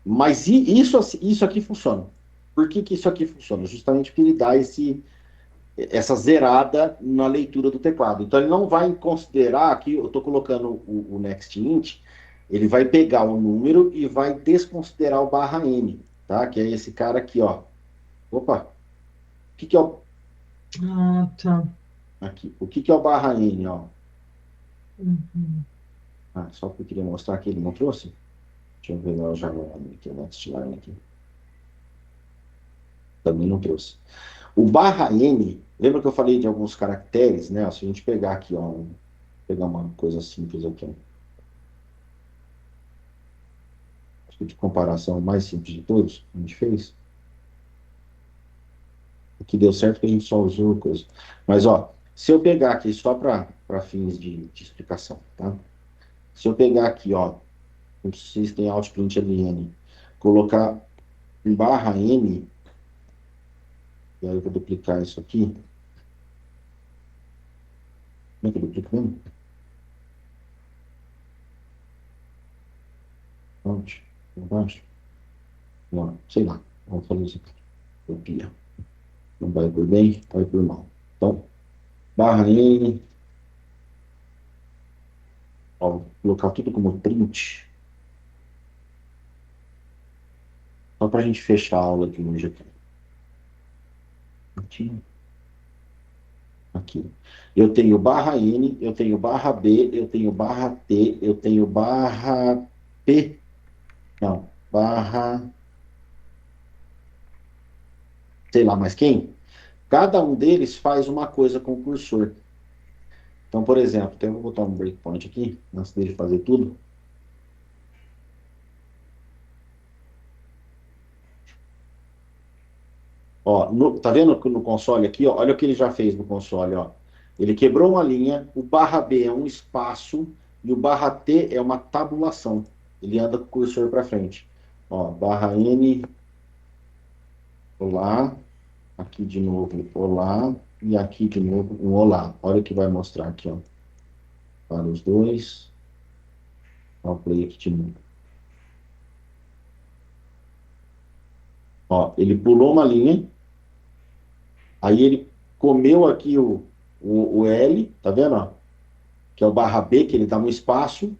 Mas isso aqui funciona. Por que isso aqui funciona? Justamente porque ele dá essa zerada na leitura do teclado. Então ele não vai considerar, aqui eu estou colocando o nextInt, ele vai pegar o número e vai desconsiderar o /n, tá? Que é esse cara aqui, ó. Opa, o que é o... Ah, tá. Aqui, o que é o barra N, ó? Uhum. Ah, só porque eu queria mostrar que ele não trouxe. Deixa eu ver lá já aqui, o next line aqui. Também não trouxe. O barra N, lembra que eu falei de alguns caracteres, né? Se a gente pegar aqui, ó, pegar uma coisa simples aqui, ó. Acho que de comparação mais simples de todos, que a gente fez. Aqui deu certo que a gente só usou coisa. Mas, ó, se eu pegar aqui só para fins de explicação, tá? Se eu pegar aqui, ó, um System Outprint LN, colocar um barra N, e aí eu vou duplicar isso aqui. Como é que eu duplico mesmo? Onde? Embaixo? Não, sei lá. Vamos fazer isso aqui. Copia. Não vai por bem, vai por mal. Então, barra N. Ó, vou colocar tudo como print. Só para a gente fechar a aula de hoje aqui. Aqui. Eu tenho barra N, eu tenho barra B, eu tenho barra T, eu tenho barra P. Não, barra... Sei lá mais quem. Cada um deles faz uma coisa com o cursor. Então, por exemplo, eu vou botar um breakpoint aqui, antes dele fazer tudo. Ó, tá vendo no console aqui? Ó, olha o que ele já fez no console. Ó. Ele quebrou uma linha, o barra B é um espaço e o barra T é uma tabulação. Ele anda com o cursor para frente. Ó, barra N, olá, aqui de novo, olá, e aqui de novo, um olá. Olha o que vai mostrar aqui, ó. Para os dois. Ó, play aqui de novo. Ó, ele pulou uma linha, aí ele comeu aqui o L, tá vendo? Ó? Que é o barra B, que ele dá um espaço,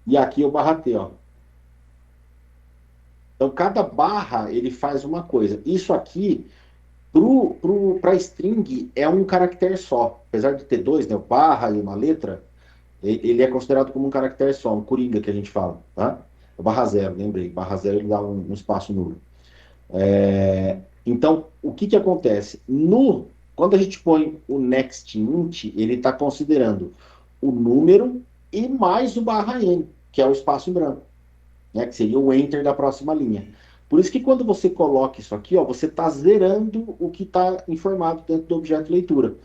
e aqui é o barra T, ó. Então, cada barra, ele faz uma coisa. Isso aqui, para string, é um caractere só. Apesar de ter dois, né, o barra e uma letra, ele é considerado como um caractere só, um coringa que a gente fala, tá? O barra zero, lembrei. Barra zero, ele dá um espaço nulo. Então, o que acontece? Quando a gente põe o next int, ele está considerando o número e mais o barra n, que é o espaço em branco, né, que seria o enter da próxima linha. Por isso que quando você coloca isso aqui, ó, você está zerando o que está informado dentro do objeto leitura.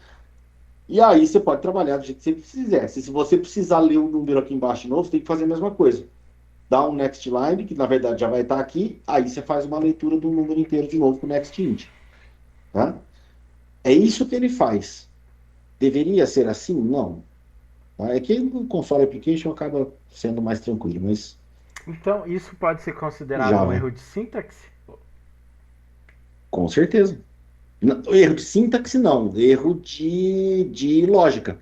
E aí você pode trabalhar do jeito que você quiser. Se você precisar ler o número aqui embaixo de novo, você tem que fazer a mesma coisa. Dá um next line, que na verdade já vai estar aqui, aí você faz uma leitura do número inteiro de novo com o next int. Tá? É isso que ele faz. Deveria ser assim? Não. Tá? É que o console application acaba sendo mais tranquilo, mas... Então, isso pode ser considerado um Java. erro de sintaxe? Com certeza. Erro de sintaxe, não. Erro de lógica.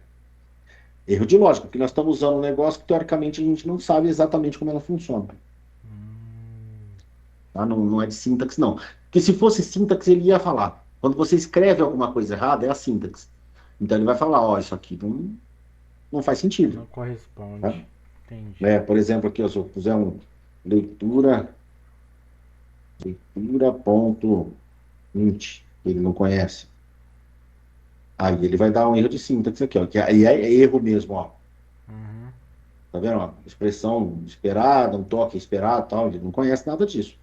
Erro de lógica, porque nós estamos usando um negócio que, teoricamente, a gente não sabe exatamente como ela funciona. Tá? Não é de sintaxe, não. Porque se fosse sintaxe, ele ia falar. Quando você escreve alguma coisa errada, é a sintaxe. Então ele vai falar, ó, isso aqui não faz sentido. Não corresponde. Tá? Entendi. Por exemplo, aqui, se eu puser um leitura ponto int, ele não conhece. Aí ele vai dar um erro de sintaxe aqui, ó, que aí é erro mesmo, ó. Uhum. Tá vendo? Ó? Expressão esperada, um toque esperado, tal, ele não conhece nada disso.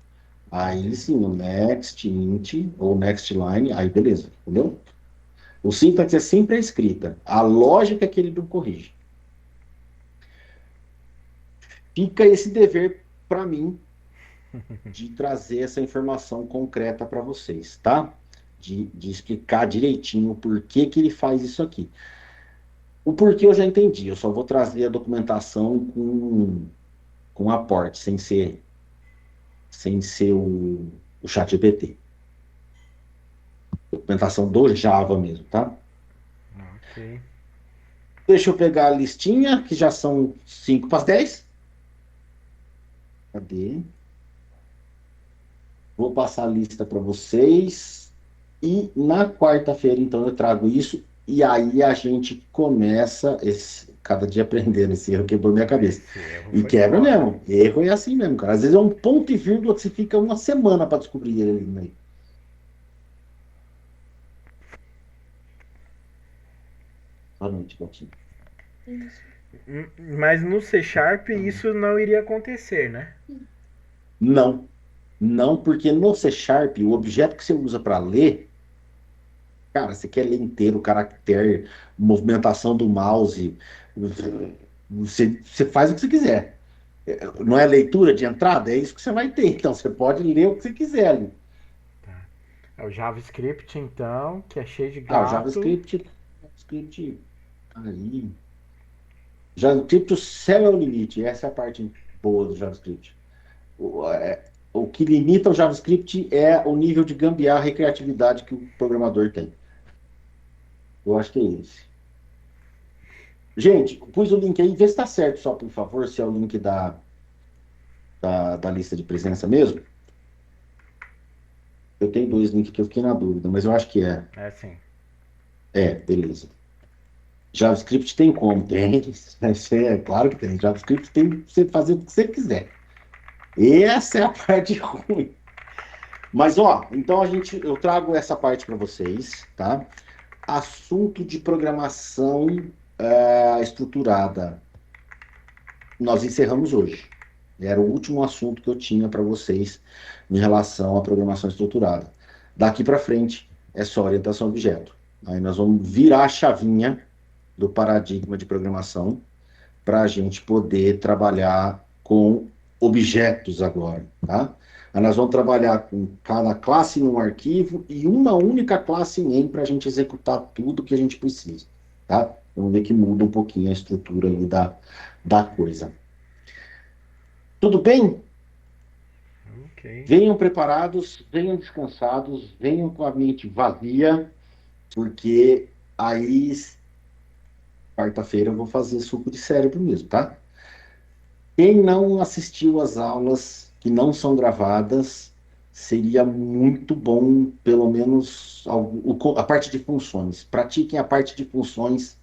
Aí sim, o next int ou next line, aí beleza, entendeu? O sintaxe é sempre a escrita, a lógica é que ele não corrige. Fica esse dever para mim de trazer essa informação concreta para vocês, tá? De explicar direitinho o porquê que ele faz isso aqui. O porquê eu já entendi, eu só vou trazer a documentação com aporte, sem ser o ChatGPT. Documentação do Java mesmo, tá? Ok. Deixa eu pegar a listinha, que já são 5 para as 10. Cadê? Vou passar a lista para vocês. E na quarta-feira, então, eu trago isso, e aí a gente começa cada dia aprendendo. Esse erro quebrou minha cabeça. E quebra mesmo. Erro é assim mesmo, cara. Às vezes é um ponto e vírgula que você fica uma semana para descobrir ele, né? Boa noite, Gatinho. Mas no C Sharp isso não iria acontecer, né? Não. Não, porque no C Sharp, o objeto que você usa para ler, cara, você quer ler inteiro o caractere, movimentação do mouse, você faz o que você quiser. Não é leitura de entrada? É isso que você vai ter. Então, você pode ler o que você quiser ali. Tá. É o JavaScript, então, que é cheio de O gato. JavaScript aí. JavaScript, o céu é o limite. Essa é a parte boa do JavaScript. O que limita o JavaScript é o nível de gambiarra e criatividade que o programador tem. Eu acho que é esse. Gente, pus o link aí, vê se está certo só, por favor, se é o link da lista de presença mesmo. Eu tenho 2 links que eu fiquei na dúvida, mas eu acho que é. É sim. Beleza. JavaScript tem como? Tem. Claro que tem. JavaScript tem pra você fazer o que você quiser. Essa é a parte ruim. Mas, então eu trago essa parte para vocês, tá? Assunto de programação estruturada. Nós encerramos hoje. Era o último assunto que eu tinha para vocês em relação à programação estruturada. Daqui para frente é só orientação a objeto. Aí nós vamos virar a chavinha do paradigma de programação para a gente poder trabalhar com objetos agora, tá? Aí nós vamos trabalhar com cada classe num arquivo e uma única classe em para a gente executar tudo que a gente precisa, tá? Vamos ver que muda um pouquinho a estrutura ali da coisa. Tudo bem? Ok. Venham preparados, venham descansados, venham com a mente vazia, porque aí, quarta-feira, eu vou fazer suco de cérebro mesmo, tá? Quem não assistiu às aulas que não são gravadas, seria muito bom, pelo menos, a parte de funções. Pratiquem a parte de funções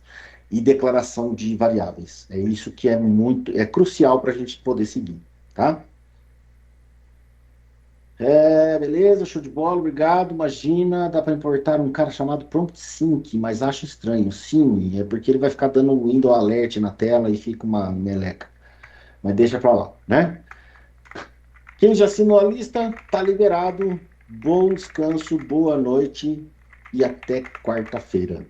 e declaração de variáveis. É isso que é crucial para a gente poder seguir, tá? Beleza, show de bola, obrigado. Imagina, dá para importar um cara chamado Prompt Sync, mas acho estranho. Sim, é porque ele vai ficar dando um window alert na tela e fica uma meleca. Mas deixa para lá, né? Quem já assinou a lista, tá liberado. Bom descanso, boa noite e até quarta-feira.